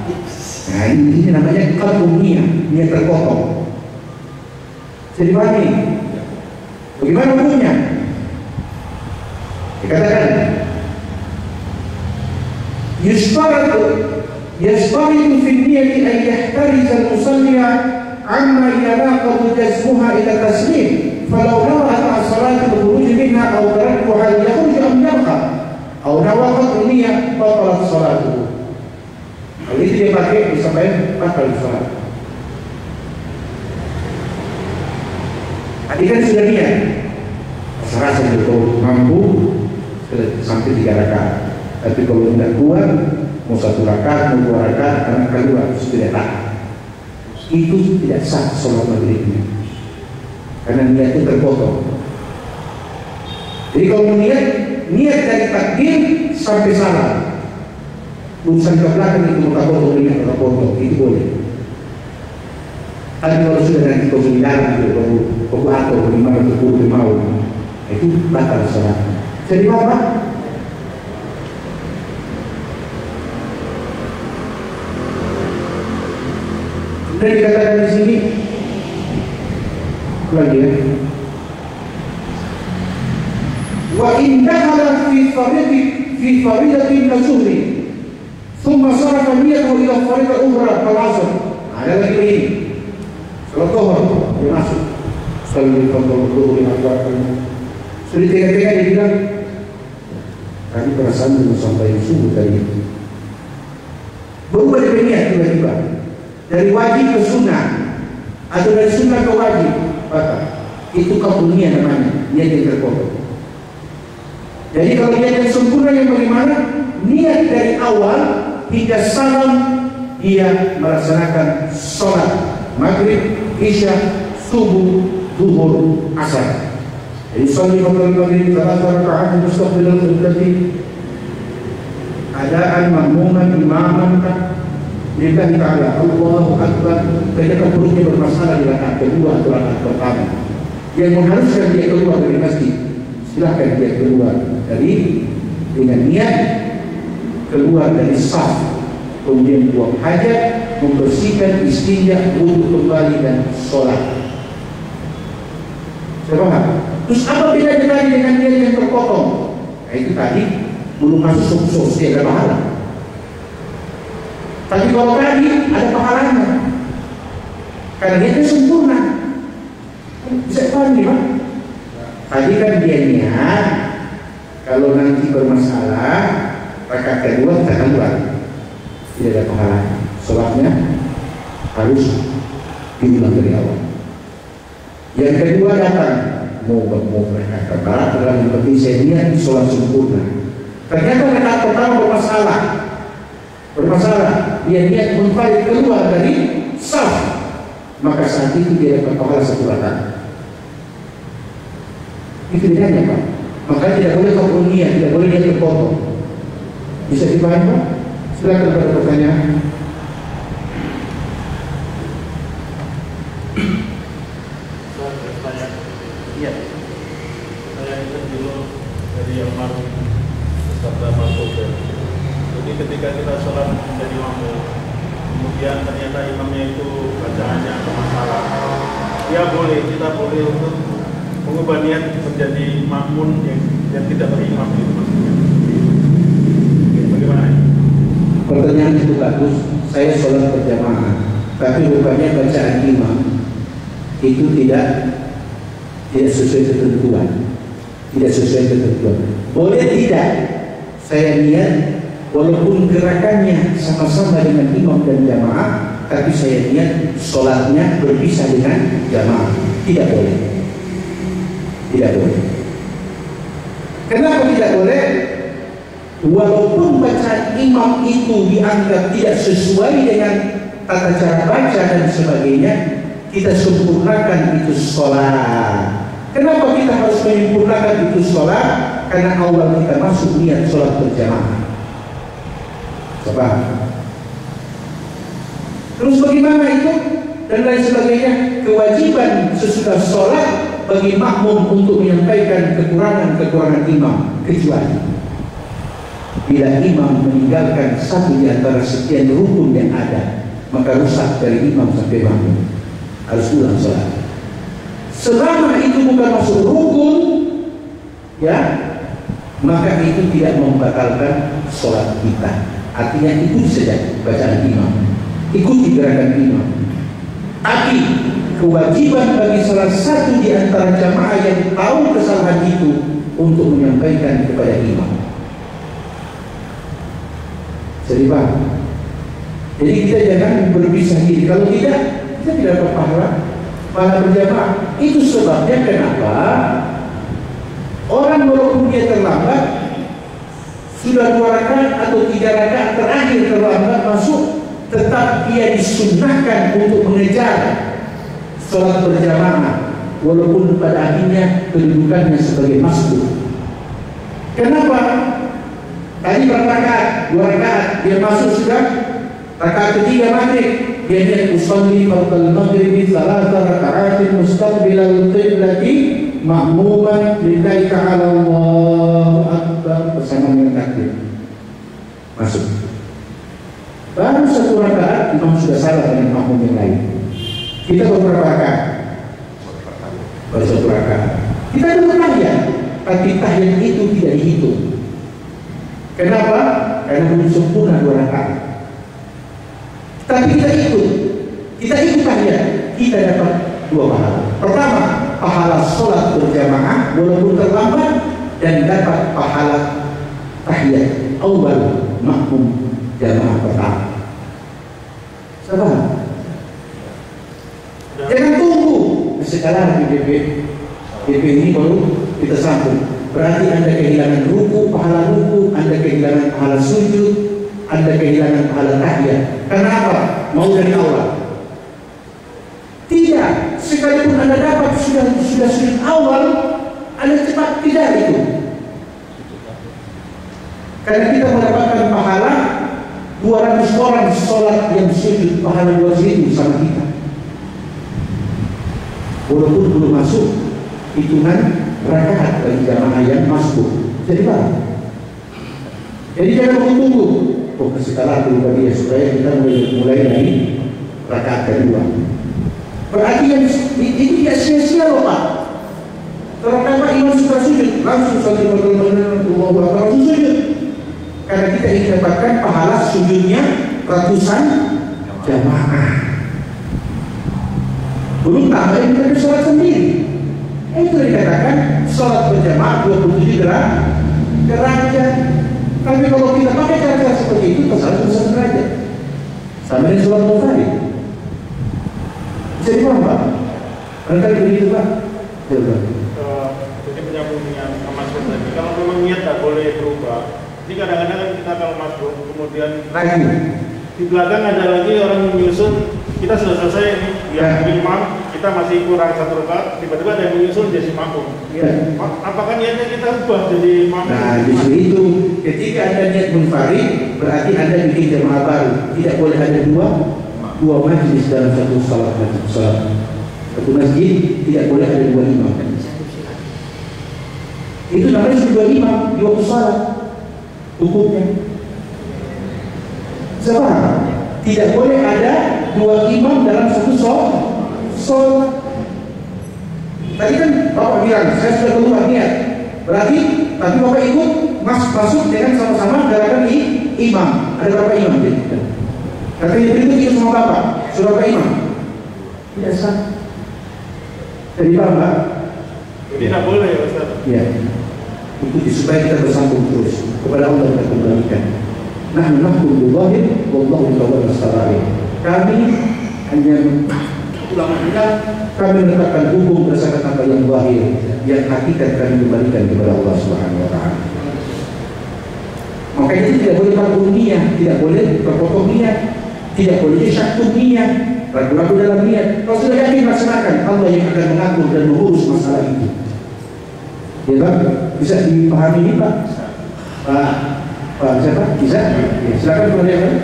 Nah ini namanya qat'un niat terpotong. Jadi pahami? Bagaimana hukumnya? Dikatakan yashtaritu fi niyyati an yahtariza al-musalli amma yanaqadu jazmuha ila taslim falau nawa ma'a salati al-khuruj minha aw taraktuha yakhruj am yabqa aw nawa qat'un niyyah batalat salatuhu. Kalau itu dia pakai disampaikan batal salat. Tadi kan sudah niat, rasa betul mampu sampai 3 rakaat. Tapi kalau tidak kuat, mau 1 rakaat, mau 2 rakaat, karena keluar sudah tak. Itu tidak sah sholat maghribnya, karena niatnya terpotong. Jadi kalau niat dari takbir sampai salam, urusan ke belakang itu terpotong, niat terpotong, itu boleh. Tapi kalau sudah nanti kau bilang itu, kau atur bagaimana kau mau, itu batal sholat. Jadi apa? Dan dikatakan di sini lagi ya. Wa in dakhala fi faridatin nasuhi thumma sarafa niyyatahu ila faridah ukhra kal 'asr. Ada lagi ini. Salat zuhur dia masuk. Salli fardhu lima rakaat. Sudah tega-tega dia bilang tadi perasaan belum sampai subuh tadi. Berubah dari niat tiba-tiba. Dari wajib ke sunnah atau dari sunnah ke wajib, itu kabunia namanya, niat yang terpotong. Jadi kalau niat yang sempurna yang bagaimana? Niat dari awal hingga salam dia melaksanakan sholat maghrib, isya, subuh, zuhur, asar. Jadi sholat maghrib 3 rakaat mustaqbilal qiblati adaan makmuman imaman lillahi ta'ala Allahu Akbar. Ketika perutnya bermasalah di rakaat kedua atau rakaat pertama yang mengharuskan dia keluar dari masjid, silahkan dia keluar dari dengan niat keluar dari saf, kemudian buang hajat, membersihkan, istinja, wudhu kembali dan sholat. Saya paham? Terus apa bedanya tadi dengan niat yang terpotong? Nah itu tadi belum masuk sukses, dia ada pahala. Tapi kalau tadi ada pahalanya, karena dia itu sempurna. Bisa paham nih Pak? Tadi kan dia niat kalau nanti bermasalah rakaat kedua kita keluar, tidak ada pahalanya. Sholatnya harus diulang dari awal. Yang kedua datang mau rakaat pertama dalam seperti saya niat sholat sempurna. Ternyata rakaat pertama bermasalah, dia niat munfarid keluar dari saf, maka saat itu dia dapat pahala 1 rakaat. Itu bedanya Pak. Maka tidak boleh kau niat, tidak boleh niat terpotong. Bisa dipahami Pak? Silakan pada pertanyaan. Iya. Saya ingat dulu dari yang baru sabda masuk. Jadi ketika kita sholat menjadi makmum, kemudian ternyata imamnya itu bacaannya bermasalah, kita boleh untuk mengubah niat menjadi makmum yang yang tidak berimam itu maksudnya. Bagaimana? Pertanyaan itu bagus. Saya sholat berjamaah, tapi rupanya bacaan imam itu tidak sesuai ketentuan. Tidak sesuai ketentuan. Boleh tidak saya niat walaupun gerakannya sama-sama dengan imam dan jamaah, tapi saya niat sholatnya berpisah dengan jamaah. Tidak boleh. Tidak boleh. Kenapa tidak boleh? Walaupun bacaan imam itu dianggap tidak sesuai dengan tata cara baca dan sebagainya, kita sempurnakan itu sholat. Kenapa kita harus menyempurnakan itu sholat? Karena awal kita masuk niat sholat berjamaah. Coba. Terus bagaimana itu? Dan lain sebagainya. Kewajiban sesudah sholat bagi makmum untuk menyampaikan kekurangan-kekurangan imam, kecuali bila imam meninggalkan satu di antara sekian rukun yang ada, maka rusak dari imam sampai makmum. Harus ulang sholat. Selama itu bukan masuk rukun, ya, maka itu tidak membatalkan sholat kita. Artinya ikut saja bacaan imam, ikuti gerakan imam. Tapi kewajiban bagi salah satu di antara jamaah yang tahu kesalahan itu untuk menyampaikan kepada imam. Jadi Pak, jadi kita jangan berpisah diri. Kalau tidak, kita tidak dapat pahala berjamaah. Itu sebabnya kenapa orang walaupun dia terlambat, sudah 2 rakaat atau 3 rakaat terakhir terlambat masuk, tetap ia disunnahkan untuk mengejar sholat berjamaah, walaupun pada akhirnya kedudukannya sebagai masbuk. Kenapa? Tadi berapa rakaat? 2 rakaat. Dia masuk sudah rakaat ketiga maghrib. Dia niat usolli fardal maghribi 3 rakaatin mustaqbilal qiblati ma'muman lillahi ta'ala Allahu akbar bersama dengan takbir. Masuk. Baru 1 rakaat imam sudah salah dengan makmum yang lain. Kita beberapa rakaat. Baru 1 rakaat. Kita ada tahiyat, tapi tahiyat itu tidak dihitung. Kenapa? Karena belum sempurna 2 rakaat. Tapi kita ikut tahiyat, kita dapat 2 pahala. Pertama, pahala sholat berjamaah walaupun terlambat, dan dapat pahala tahiyat awal makmum jamaah pertama. Sabar. Jangan tunggu sekarang di DP ini baru kita sambung. Berarti Anda kehilangan ruku, pahala ruku, Anda kehilangan pahala sujud, Anda kehilangan pahala tahiyat. Karena apa? Mau dari awal. Tidak, sekalipun Anda dapat sudah sujud awal, Anda cepat tidak itu. Karena kita mendapatkan pahala 200 orang sholat yang sujud, pahala 200 sama kita. Walaupun belum masuk hitungan rakaat bagi jamaah yang masuk. Jadi Pak, jadi jangan tunggu. Oh, setelah dulu tadi ya, supaya kita mulai dari rakaat kedua. Berarti yang itu tidak sia-sia loh Pak. Terutama imam sudah sujud, langsung saling langsung sujud. Karena kita ingin dapatkan pahala sujudnya ratusan jamaah. Belum tambahin kita sholat sendiri. Itu dikatakan sholat berjamaah 27 derajat. Tapi kalau kita pakai cara seperti itu, kesalahan 1 derajat. Sama dengan sholat mufarrid. Jadi Pak, barangkali begitu Pak. Jadi menyambung dengan Mas Bro tadi, kalau memang niat tak boleh berubah. Jadi kadang-kadang kan kita kalau Mas Bro, kemudian lagi di belakang ada lagi orang menyusun, kita sudah selesai nih, yang imam, kita masih kurang 1 rakaat, tiba-tiba ada yang menyusun jadi makmum. Ya. Apakah niatnya kita ubah jadi makmum? Nah, justru itu ketika Anda niat munfarid, berarti Anda bikin jamaah baru. Tidak boleh ada dua majlis dalam satu salat. Satu masjid tidak boleh ada 2 imam. Itu namanya 2 imam di waktu salat. Hukumnya. Sebab tidak boleh ada 2 imam dalam satu salat. Tadi kan Bapak bilang, saya sudah keluar niat. Berarti tapi Bapak ikut masuk dengan sama-sama gerakan imam. Ada berapa imam? Kata yang berikut ikut sama Bapak, sudah berapa imam? Tidak sah. Jadi Bapak, tidak boleh ya Ustaz. ya, ikuti supaya kita bersambung terus kepada Allah kita kembalikan. Nahnu nahkum bidzahir wallahu yatawalla as-sarair. Kami hanya ulama kita, kami menetapkan hukum berdasarkan apa yang zahir, yang hakikat kami kembalikan kepada Allah Subhanahu wa taala. Makanya itu tidak boleh berpotong niat, tidak boleh berpotong niat, tidak boleh syakun niat, ragu-ragu dalam niat. Kalau sudah yakin laksanakan, Allah yang akan mengatur dan mengurus masalah itu. Ya Pak, bisa dipahami ini Pak? Pak siapa? Bisa? Ya, silakan kepada yang lain.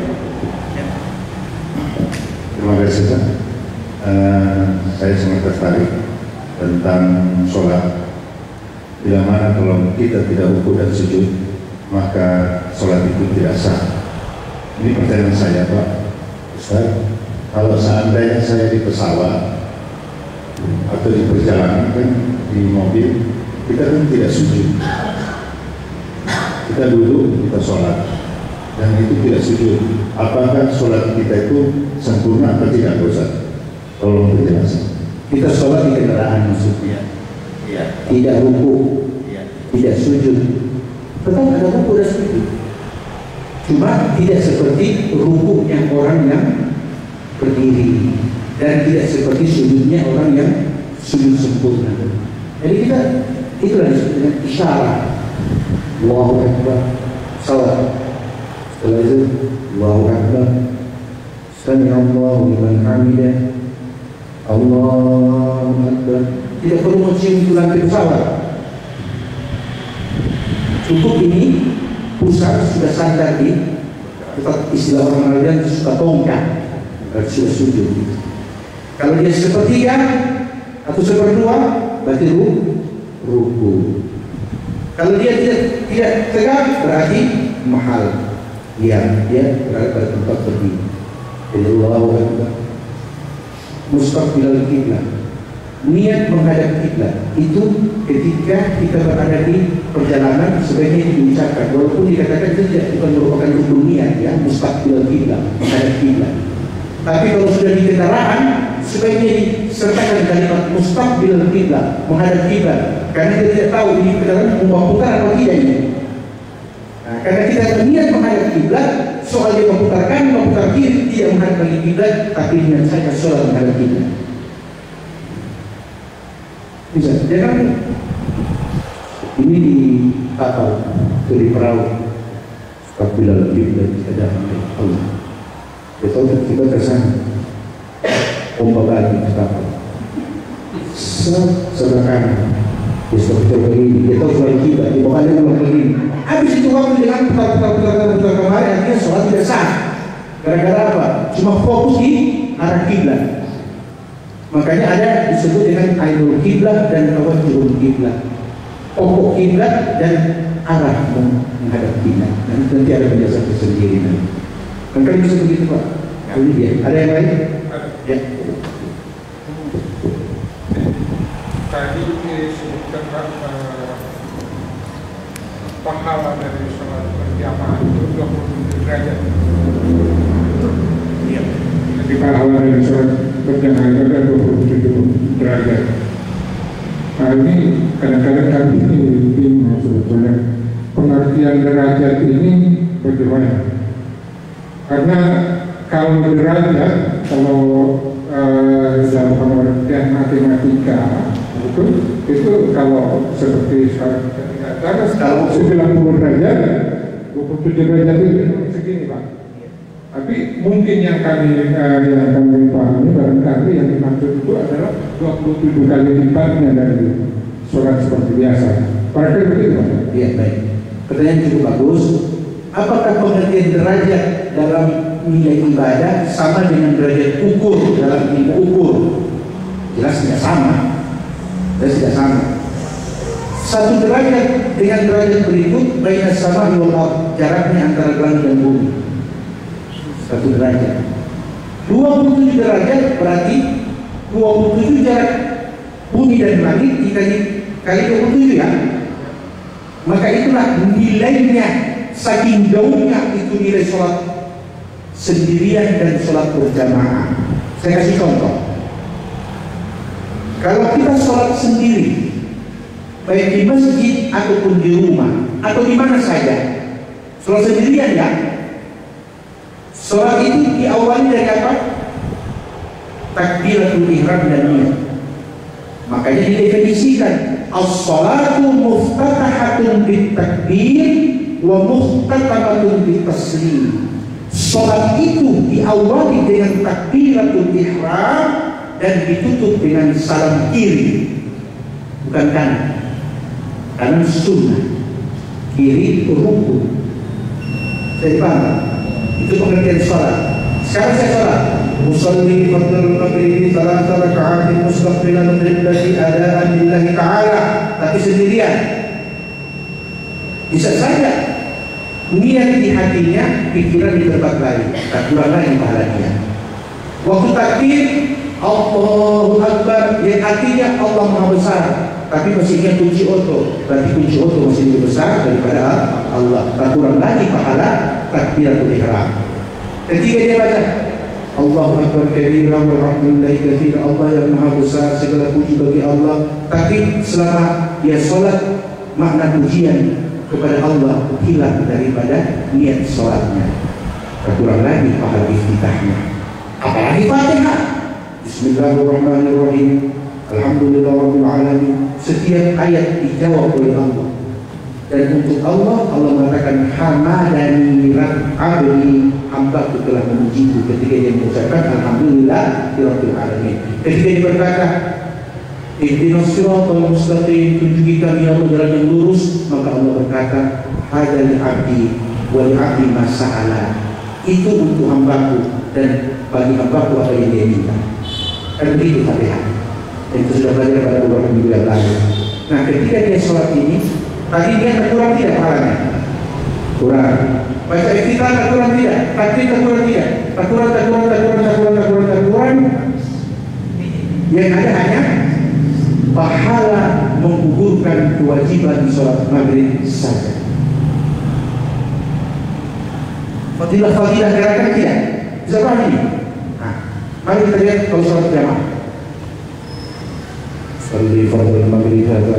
Terima kasih Pak. Saya sangat tertarik tentang sholat. Bila mana kalau kita tidak rukuk dan sujud, maka sholat itu tidak sah. Ini pertanyaan saya Pak Ustaz. Kalau seandainya saya di pesawat atau di perjalanan kan, di mobil, kita kan tidak sujud. Kita duduk, kita sholat, dan itu tidak sujud. Apakah sholat kita itu sempurna atau tidak Ustaz? Tolong penjelasan. Kita sholat di kendaraan maksudnya, Ya. tidak ruku, Ya. tidak sujud. Tetap ada ruku dan sujud. Cuma tidak seperti rukuknya orang yang berdiri, dan tidak seperti sujudnya orang yang sujud sempurna. Jadi kita itulah disebut dengan isyarat. Allahu Akbar, salat. Setelah itu Allahu Akbar, Sami'allahu liman hamidah, Allahu Akbar. Tidak perlu mencium itu lantai pesawat. Cukup ini pusat sudah sandar di tempat istilah orang Arab suka tongkat, sudah sujud. Kalau dia sepertiga atau seperdua, berarti ruku. Kalau dia tidak tegak, berarti mahal. Dia berada pada tempat berdiri. Jadi Allahu Akbar, mustaqbilal kiblat, niat menghadap kiblat itu ketika kita berada di perjalanan sebaiknya diucapkan, walaupun dikatakan itu tidak bukan merupakan rukun niat ya, mustaqbilal kiblat, menghadap kiblat. Tapi kalau sudah di kendaraan sebaiknya disertakan kalimat mustaqbilal kiblat, menghadap kiblat, karena kita tidak tahu ini kendaraan memutar atau tidak ini. Nah, karena kita niat menghadap kiblat, soal dia memutar kanan, memutar kiri, tidak menghadap lagi kiblat, tapi niat saya soal menghadap kiblat. Bisa, jangan ini di kapal, atau di perahu, apabila lebih dari kita Allah. Betul, kita tersangka pompa bagi ke kapal. Sebelah kanan, seperti begini, dia tahu soal kiblat, dia bawa dia pulang begini. Habis itu waktu dengan putar kemarin, akhirnya sholat tidak sah. Gara-gara apa? Cuma fokus di arah kiblat. Makanya ada disebut dengan ainul kiblat dan tawajjuhul kiblat. Pokok kiblat dan arah menghadap kiblat. Nanti ada penjelasan tersendiri nanti. Kan kali bisa begitu Pak? Ini dia. Ada yang lain? Ya. Tadi disebutkan Pak, pahala dari sholat berjamaah itu 27 derajat. Iya. Jadi pahala dari sholat berjamaah itu ada 27 derajat. Nah ini kadang-kadang kami bingung sebetulnya pengertian derajat ini bagaimana? Karena kalau derajat, kalau dalam pengertian matematika itu kalau seperti kalau 90 derajat 27 derajat itu segini Pak. Tapi mungkin yang kami pahami barangkali yang dimaksud itu adalah 27 kali lipatnya dari sholat seperti biasa. Barangkali begitu Pak? Iya, baik. Pertanyaan cukup bagus. Apakah pengertian derajat dalam nilai ibadah sama dengan derajat ukur dalam ilmu ukur? Jelas tidak sama. Jelas tidak sama. Satu derajat dengan derajat berikut baina sama wal ardh, jaraknya antara langit dan bumi. Satu derajat. 27 derajat berarti 27 jarak bumi dan langit dikali 27 ya. Maka itulah nilainya, saking jauhnya itu nilai sholat sendirian dan sholat berjamaah. Saya kasih contoh. Kalau kita sholat sendiri, baik di masjid ataupun di rumah atau di mana saja, sholat sendirian ya. Sholat itu diawali dari apa? Takbiratul ihram dan niat. Makanya didefinisikan as-salatu muftatahatun bitakbir wa muhtatamatun bitaslim. Sholat itu diawali dengan takbiratul ihram dan ditutup dengan salam kiri, bukan kanan. Kanan sunnah, kiri rukun. Saya paham? Itu pengertian sholat. Sekarang saya sholat. Musalli fardhu maghrib salasa raka'atin mustaqbilan qiblati adaan lillahi ta'ala, tapi sendirian. Bisa saja niat di hatinya, pikiran di tempat lain, tak kurang lagi pahalanya. Waktu takbir Allahu Akbar, yang artinya Allah Maha Besar, tapi mesinnya kunci oto, berarti kunci oto masih lebih besar daripada Allah, tak kurang lagi pahala takbiratul ihram. Ketika dia baca Allahu Akbar kabira walhamdulillahi katsira, Allah yang Maha Besar, segala puji bagi Allah, tapi selama dia sholat, makna pujian kepada Allah hilang daripada niat sholatnya, kurang lagi pahala iftitahnya. Apalagi Fatihah, Bismillahirrahmanirrahim, Alhamdulillahirabbil alamin, setiap ayat dijawab oleh Allah. Dan untuk Allah, Allah mengatakan hamadani abdi, hambaku telah memujiku, ketika dia mengucapkan alhamdulillahirabbil alamin. Ketika dia berkata ihdinas siratal mustaqim, tunjuki kami ya Allah jalan yang lurus, maka Allah berkata hadzal abdi wa li abdi ma sa'ala, itu untuk hambaku dan bagi hambaku apa yang dia minta. Kan begitu Fatihah. Itu sudah belajar pada beberapa minggu yang lalu. Nah, ketika dia sholat ini, tadi dia kurang tidak pahalanya? Kurang. Baca iftitah tak kurang tidak? Takbir tak kurang tidak? Tak kurang. Yang ada hanya pahala menggugurkan kewajiban sholat maghrib saja. Fadilah gerakan tidak? Bisa paham ini? Nah, mari kita lihat kalau sholat jamaah. Salli fardhu maghrib hadza.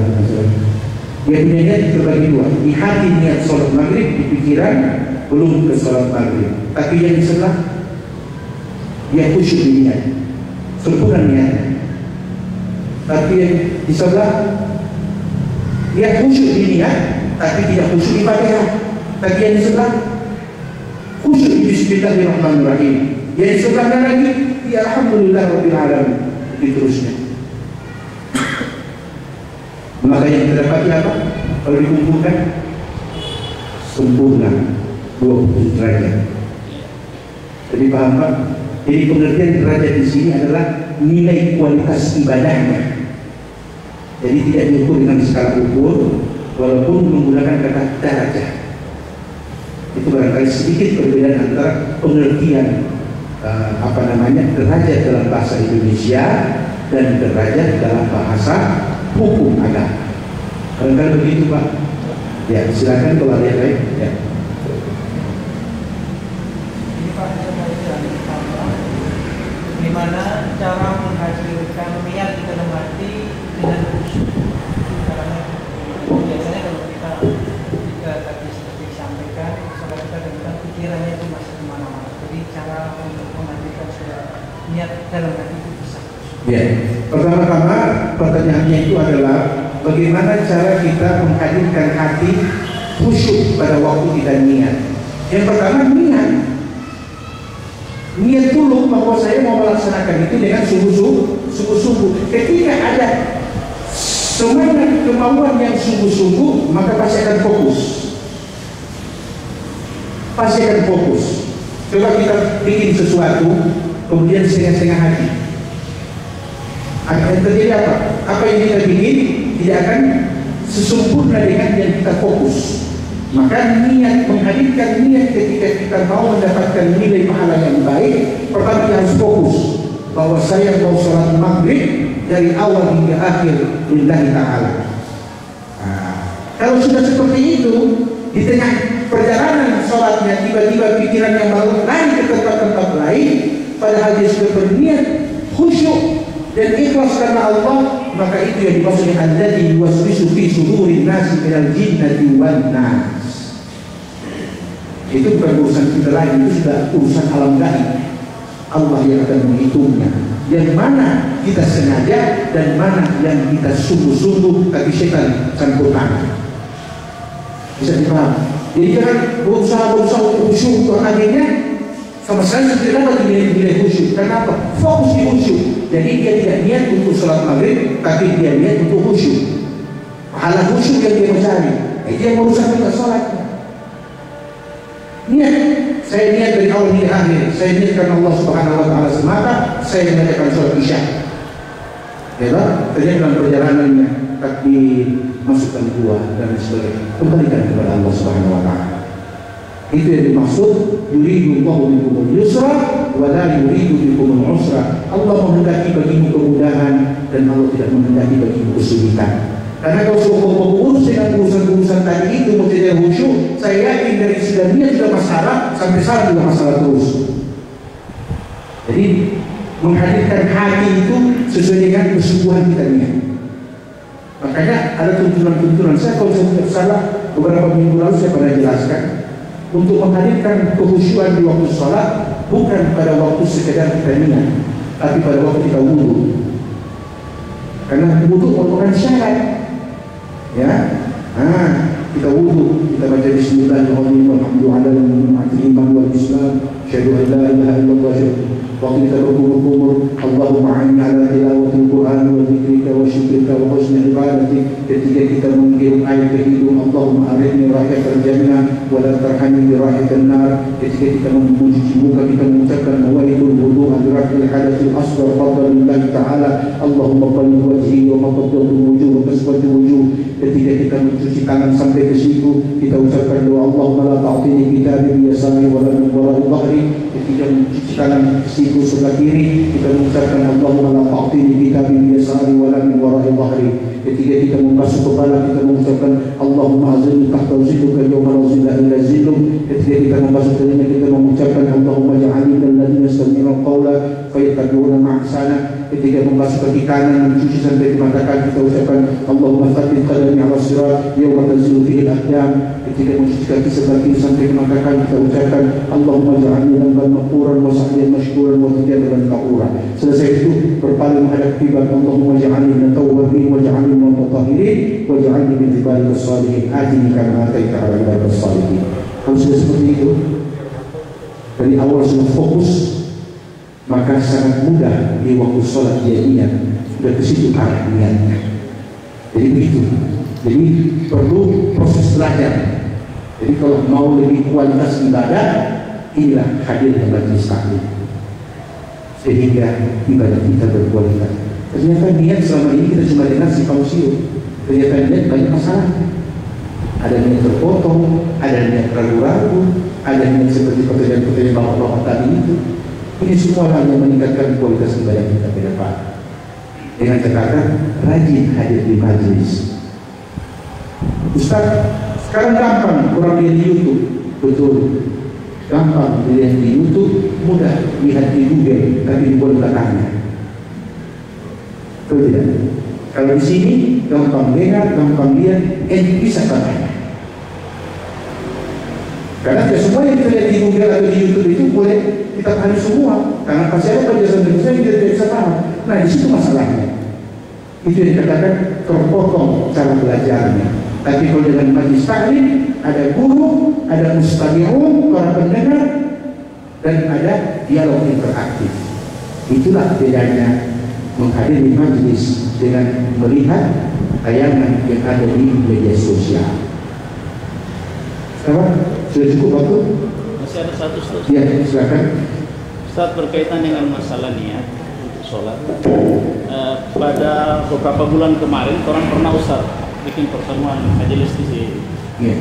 Dia punya niat terbagi dua. Di hati niat sholat maghrib, di pikiran belum ke sholat maghrib. Tapi yang di sebelah dia khusyuk di niat, sempurna niatnya. Tapi yang di sebelah dia khusyuk di niat, tapi tidak khusyuk di Fatihah. Tapi yang di sebelah khusyuk di Bismillahirrahmanirrahim. Yang di sebelahnya lagi ya Alhamdulillahirabbil alamin. Terusnya. Maka yang terdapati apa? Kalau dikumpulkan sempurna 20 derajat. Jadi paham Pak? Jadi pengertian derajat di sini adalah nilai kualitas ibadahnya. Jadi tidak diukur dengan skala ukur, walaupun menggunakan kata derajat. Itu barangkali sedikit perbedaan antara pengertian derajat dalam bahasa Indonesia dan derajat dalam bahasa hukum agama. Barangkali begitu Pak. Ya, silakan kalau ada yang lain. Ya. Ini Pak, bagaimana cara menghasilkan niat di dalam hati dengan khusyuk? Caranya biasanya kalau kita tadi seperti disampaikan, saudara kita dengan pikirannya itu masih kemana-mana. Jadi cara untuk menghasilkan niat dalam hati itu bisa. Ya, pertama-tama pertanyaannya itu adalah bagaimana cara kita menghadirkan hati khusyuk pada waktu kita niat. Yang pertama niat dulu bahwa saya mau melaksanakan itu dengan sungguh-sungguh. Ketika ada semangat kemauan yang sungguh-sungguh, maka pasti akan fokus. Coba kita bikin sesuatu kemudian setengah-setengah hati, akan terjadi apa? Apa yang kita bikin tidak akan sesempurna dengan yang kita fokus. Maka niat, menghadirkan niat ketika kita mau mendapatkan nilai pahala yang baik, pertama kita harus fokus bahwa saya mau sholat maghrib dari awal hingga akhir lillahi ta'ala. Kalau sudah seperti itu, di tengah perjalanan sholatnya tiba-tiba pikirannya malah lari ke tempat-tempat lain, padahal dia sudah berniat khusyuk dan ikhlas karena Allah, maka itu yang dimaksud dengan alladzi yuwaswisu fi sudurin nasi minal jinnati wan nas. Itu bukan urusan kita lagi, itu sudah urusan alam gaib. Allah yang akan menghitungnya. Yang mana kita sengaja dan mana yang kita sungguh-sungguh tapi setan campur tangan. Bisa dipahami? Jadi jangan berusaha untuk khusyuk untuk akhirnya sama sekali tidak dapat nilai khusyuk. Kenapa? Fokus di khusyuk. Jadi dia tidak niat untuk sholat maghrib, tapi dia niat untuk khusyuk. Pahala khusyuk yang dia mencari, dia merusak juga sholatnya. Niat, saya niat dari awal hingga akhir. Saya niat karena Allah Subhanahu Wa Taala semata. Saya mengerjakan sholat isya. Ya, ternyata dalam perjalanannya takbir, masukkan dua dan sebagainya. Kembalikan kepada Allah Subhanahu Wa Taala. Itu yang dimaksud yuridullahu bikumul yusra wa la yuridu bikumul usra. Allah menghendaki bagimu kemudahan dan Allah tidak menghendaki bagimu kesulitan. Karena kalau sudah mengurus dengan urusan-urusan tadi itu menjadi khusyuk, saya yakin dari sedangnya sudah masalah sampai salah juga masalah terus. Jadi menghadirkan hati itu sesuai dengan kesungguhan kita niat. Makanya ada tuntunan-tuntunan. Saya kalau saya tidak salah beberapa minggu lalu saya pernah jelaskan untuk menghadirkan kekhusyuan di waktu sholat bukan pada waktu sekedar kita niat, tapi pada waktu kita wudu. Karena wudu merupakan syarat. Ya, kita wudu, kita baca Bismillahirrahmanirrahim, walhamdulillahi wal Islam, syahadu an la ilaha illallah. Waktu kita berkumur-kumur, Allahumma a'inna ala tilawatil Quran wa dzikrika wa syukrika wa husni ibadatik. Ketika kita menghirup air ke hidung, Allahumma arihni rahiqal jannah wa la tarhamni bi rahiqan nar. Ketika kita mencuci muka, kita mengucapkan nawaidul wudu' bi raf'il hadathil asghar fadlillahi ta'ala. Allahumma qallib wajhi wa maqaddatu wujuh wa kasbatu wujuh. Ketika kita mencuci tangan sampai ke situ, kita ucapkan doa Allahumma la ta'tini kitabi bi yasari wa la min wara'i dhahri. Ketika mencuci tangan ke situ sebelah kiri, kita mengucapkan Allahumma la ta'tini kitabi bi yasari wa la min wara'i dhahri. Ketika kita membasuh kepala, kita mengucapkan Allahumma azilni tahta zilluka yawma la zilla illa zilluk. Ketika kita membasuh telinga, kita mengucapkan Allahumma ja'alni minal ladzina yastami'una al-qawla fayattabi'una ahsana. Ketika membasuh kaki kanan, mencuci sampai ke mata kaki, kita ucapkan Allahumma tsabbit qadami 'ala sirat yawma tazillu fihi al-aqdam. Ketika mencuci kaki sebelah kiri sampai ke mata kaki, kita ucapkan Allahumma ja'alni dhanban maghfuran wa sa'yan mashkuran wa tijaban maghfura. Selesai itu berpaling menghadap kiblat, Allahumma ja'alni minat tawwabin wa ja'alni minal mutatahhirin wa ja'alni min ibadikas shalihin atini kama ataita 'ala ibadikas shalihin. Kalau sudah seperti itu, dari awal sudah fokus, maka sangat mudah di waktu sholat dia niat, sudah ke situ arah niatnya. Jadi begitu. Jadi perlu proses belajar. Jadi kalau mau lebih kualitas ibadah, inilah hadirnya majelis taklim, sehingga ibadah kita berkualitas. Ternyata niat selama ini kita cuma dengar simpang siur. Ternyata niat banyak masalah. Ada niat terpotong, ada niat ragu-ragu, ada niat seperti pertanyaan-pertanyaan bapak-bapak tadi itu. Ini semua hanya meningkatkan kualitas ibadah kita ke depan. Dengan catatan rajin hadir di majelis. Ustaz, sekarang gampang orang lihat di YouTube, betul. Gampang dilihat di YouTube, mudah lihat di Google, tapi di belakangnya. Betul tidak? Kalau di sini gampang dengar, gampang lihat, bisa katanya. Karena tidak semua yang kita lihat di Google atau di YouTube itu boleh kita pahami semua. Karena pasti ada penjelasan yang kita tidak bisa paham. Nah, di situ masalahnya. Itu yang dikatakan terpotong cara belajarnya. Tapi kalau dengan majelis taklim, ada guru, ada mustami'un, para pendengar, dan ada dialog interaktif. Itulah bedanya menghadiri majelis dengan melihat tayangan yang ada di media sosial. Apa? Sudah cukup waktu? Masih ada satu, Ustaz. Ya, silakan. Ustaz, berkaitan dengan masalah niat untuk sholat. Pada beberapa bulan kemarin, orang pernah Ustaz bikin pertemuan majelis di sini. Ya.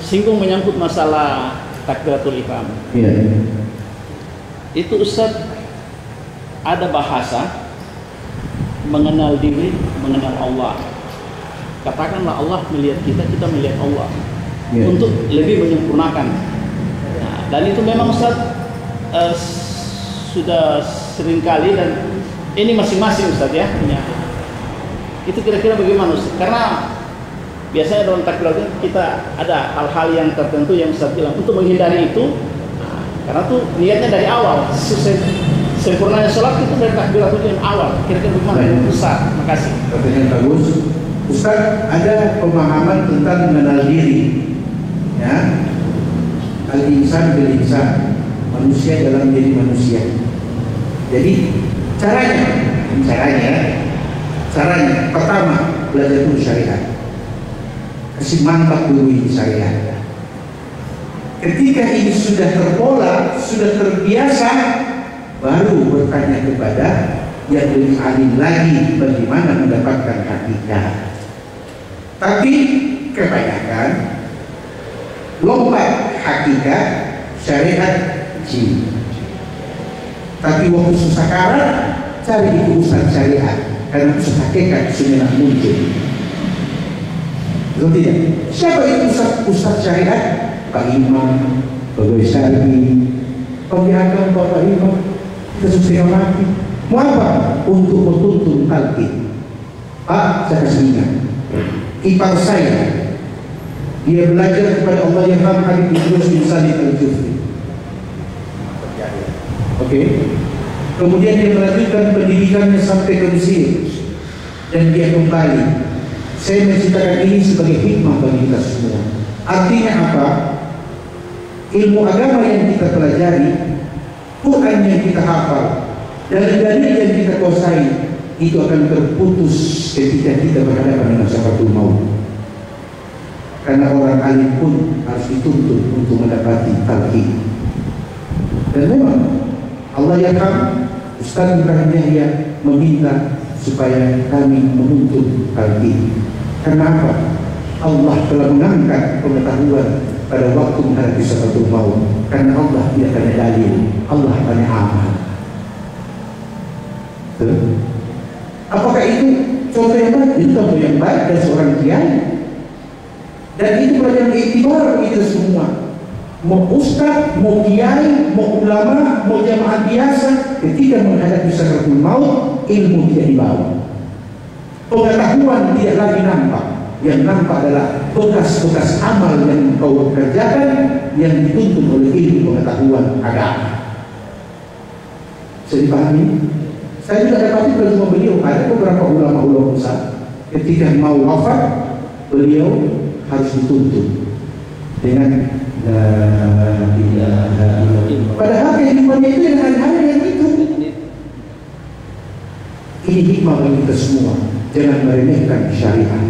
Singgung menyangkut masalah takbiratul ihram. Ya. Itu Ustaz ada bahasa mengenal diri, mengenal Allah. katakanlah Allah melihat kita, kita melihat Allah, Ya. untuk lebih menyempurnakan. Nah, dan itu memang Ustaz sudah sering kali, dan ini masing-masing Ustaz ya punya. Itu kira-kira bagaimana Ustaz? Karena biasanya dalam takbiratul kita ada hal-hal yang tertentu yang Ustaz bilang untuk menghindari itu. Nah, karena tuh niatnya dari awal, sempurnanya sholat itu dari takbiratul yang awal. Kira-kira bagaimana Ustaz? Makasih. Pertanyaan bagus. Ustaz, ada pemahaman tentang mengenal diri, ya, al-insan bil-insan, manusia dalam diri manusia. Jadi caranya pertama belajar dulu syariat, kasih mantap dulu ini syariat. Ketika ini sudah terpola, sudah terbiasa, baru bertanya kepada yang lebih alim lagi bagaimana mendapatkan hakikat. Tapi kebanyakan lompat hakikat syariat jin. Tapi waktu susah karat cari itu ustaz syariat, karena susah hakikat sudah muncul. Betul tidak? Siapa itu ustaz syariat? Pak Imam, Bapak Syar'i, pembiakan Bapak Imam, kita susah mati. Mau apa? Untuk menuntun talqin. Pak, saya kasih ingat, ipar saya, dia belajar kepada Allah yang Maha Habib Idrus bin Salim Al-Jufri. Oke. Kemudian dia melanjutkan pendidikannya sampai ke Mesir, dan dia kembali. Saya menceritakan ini sebagai hikmah bagi kita semua. Artinya apa? Ilmu agama yang kita pelajari, Quran yang kita hafal, dalil-dalil yang kita kuasai, itu akan terputus ketika kita berhadapan dengan sakaratul maut. Karena orang alim pun harus dituntut untuk mendapati talqin. Dan memang Allah yarham Ustaz Ibrahim Yahya meminta supaya kami menuntut talqin. Kenapa? Allah telah mengangkat pengetahuan pada waktu menghadapi sakaratul maut. Karena Allah tidak ada dalil, Allah hanya amal. Apakah itu contoh yang baik? Itu contoh yang baik dari seorang kiai. Dan itu pelajaran iktibar kita semua. Mau ustaz, mau kiai, mau ulama, mau jamaah biasa, ketika menghadapi sakaratul maut, ilmu tidak dibawa. Pengetahuan tidak lagi nampak. Yang nampak adalah bekas-bekas amal yang kau kerjakan yang dituntun oleh ilmu pengetahuan agama. Bisa dipahami? Saya juga dapati bersama beliau, ada beberapa ulama-ulama besar ketika mau wafat, beliau harus dituntun dengan padahal kehidupannya itu dengan hal yang itu. Ini hikmah bagi kita semua. Jangan meremehkan syariat,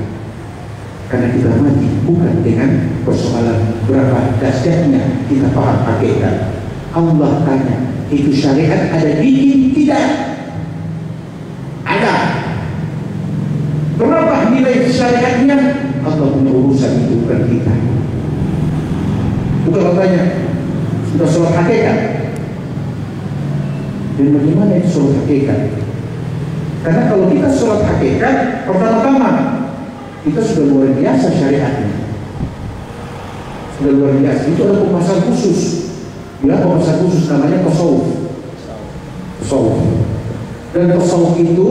karena kita mati bukan dengan persoalan berapa dahsyatnya kita paham hakikat. Allah tanya, itu syariat ada dikit? Tidak. Ada. Berapa nilai syariatnya? Allah punya urusan itu, bukan kita. Bukan katanya sudah sholat hakikat. Dan bagaimana itu sholat hakikat? Karena kalau kita sholat hakikat, pertama-tama kita sudah luar biasa syariatnya. Sudah luar biasa. Itu ada pembahasan khusus. Ya, pembahasan khusus namanya tasawuf. Tasawuf. Dan tasawuf itu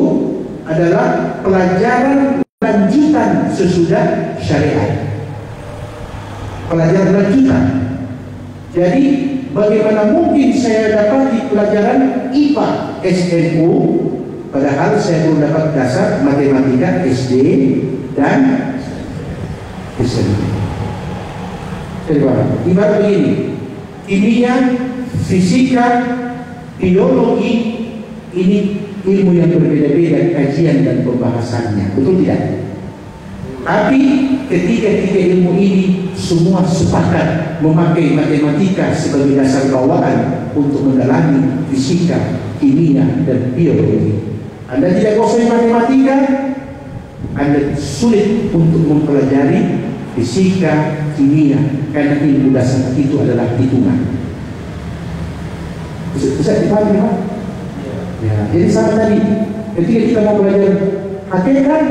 adalah pelajaran lanjutan sesudah syariat. Pelajaran lanjutan. Jadi bagaimana mungkin saya dapati pelajaran IPA SNU, padahal saya belum dapat dasar matematika SD dan SMP. Ibarat begini, kimia, fisika, biologi, ini ilmu yang berbeda-beda kajian dan pembahasannya, betul tidak? Tapi ketika tiga ilmu ini semua sepakat memakai matematika sebagai dasar bawaan untuk mendalami fisika, kimia, dan biologi. Anda tidak kuasai matematika, Anda sulit untuk mempelajari fisika, kimia, karena ilmu dasar itu adalah hitungan. Bisa dipahami, Pak? Ya, jadi sama tadi, ketika kita mau belajar hakikat,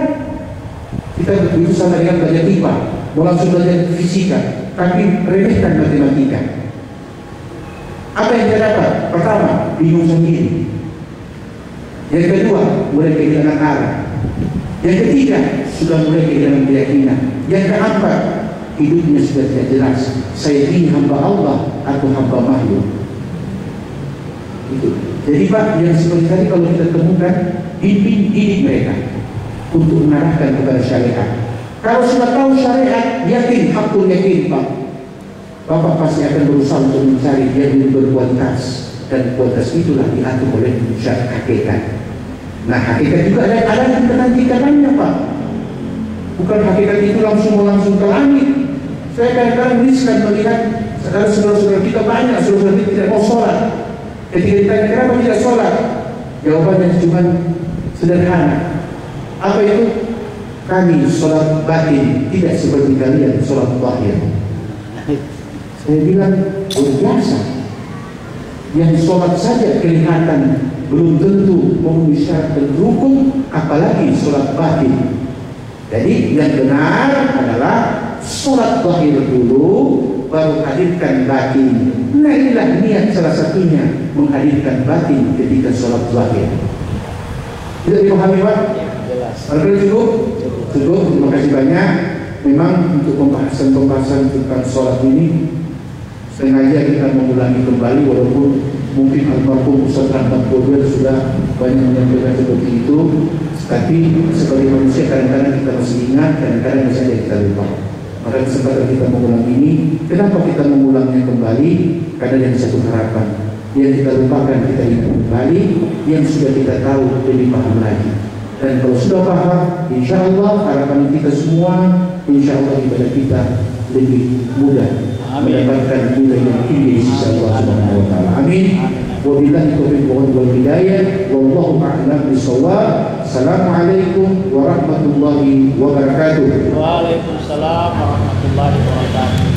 Kita begitu sama dengan belajar IPA, mau langsung belajar fisika, tapi remehkan matematika. Apa yang kita dapat? Pertama, bingung sendiri. Yang kedua, mulai kehilangan arah. Yang ketiga, sudah mulai kehilangan keyakinan. Yang keempat, hidupnya sudah tidak jelas. Saya ini hamba Allah atau hamba makhluk. Itu. Jadi Pak, yang seperti tadi kalau kita temukan, didik mereka untuk mengarahkan kepada syariat. Kalau sudah tahu syariat, yakin, hakul yakin Pak, Bapak pasti akan berusaha untuk mencari yang berkualitas, dan kualitas itulah diatur oleh syariat hakikat. Nah, hakikat juga ada tingkatan-tingkatannya Pak. Bukan hakikat itu langsung ke langit. Saya kadang-kadang riskan melihat saudara-saudara kita banyak, saudara-saudara kita tidak mau sholat. Ketika ditanya kenapa tidak sholat, jawabannya cuma sederhana. Apa itu? Kami sholat batin, tidak seperti kalian sholat zahir. Saya bilang biasa. Yang sholat saja kelihatan belum tentu memenuhi syarat dan rukun, apalagi sholat batin. Jadi yang benar adalah sholat zahir dulu, baru hadirkan batin. Nah inilah niat salah satunya, menghadirkan batin ketika sholat zahir. Tidak dipahami Pak? Jelas. Kalau cukup? Cukup, terima kasih banyak. Memang untuk pembahasan tentang sholat ini sengaja kita mengulangi kembali, walaupun mungkin almarhum Ustaz Rahmat Bober sudah banyak menyampaikan seperti itu, tapi sebagai manusia kadang-kadang kita masih ingat, kadang-kadang saja kita lupa. Maka kesempatan kita mengulang ini, kenapa kita mengulangnya kembali? Karena yang satu harapan, yang kita lupakan kita ingat kembali, yang sudah kita tahu lebih paham lagi. Dan kalau sudah paham, insya Allah harapan kita semua, insya Allah ibadah kita lebih mudah. Mendapatkan nilai yang tinggi di sisi Allah Subhanahu wa taala. Amin. Wabillahi taufiq wal hidayah. Wallahu a'lam bishawab. Assalamualaikum warahmatullahi wabarakatuh. Waalaikumsalam warahmatullahi wabarakatuh.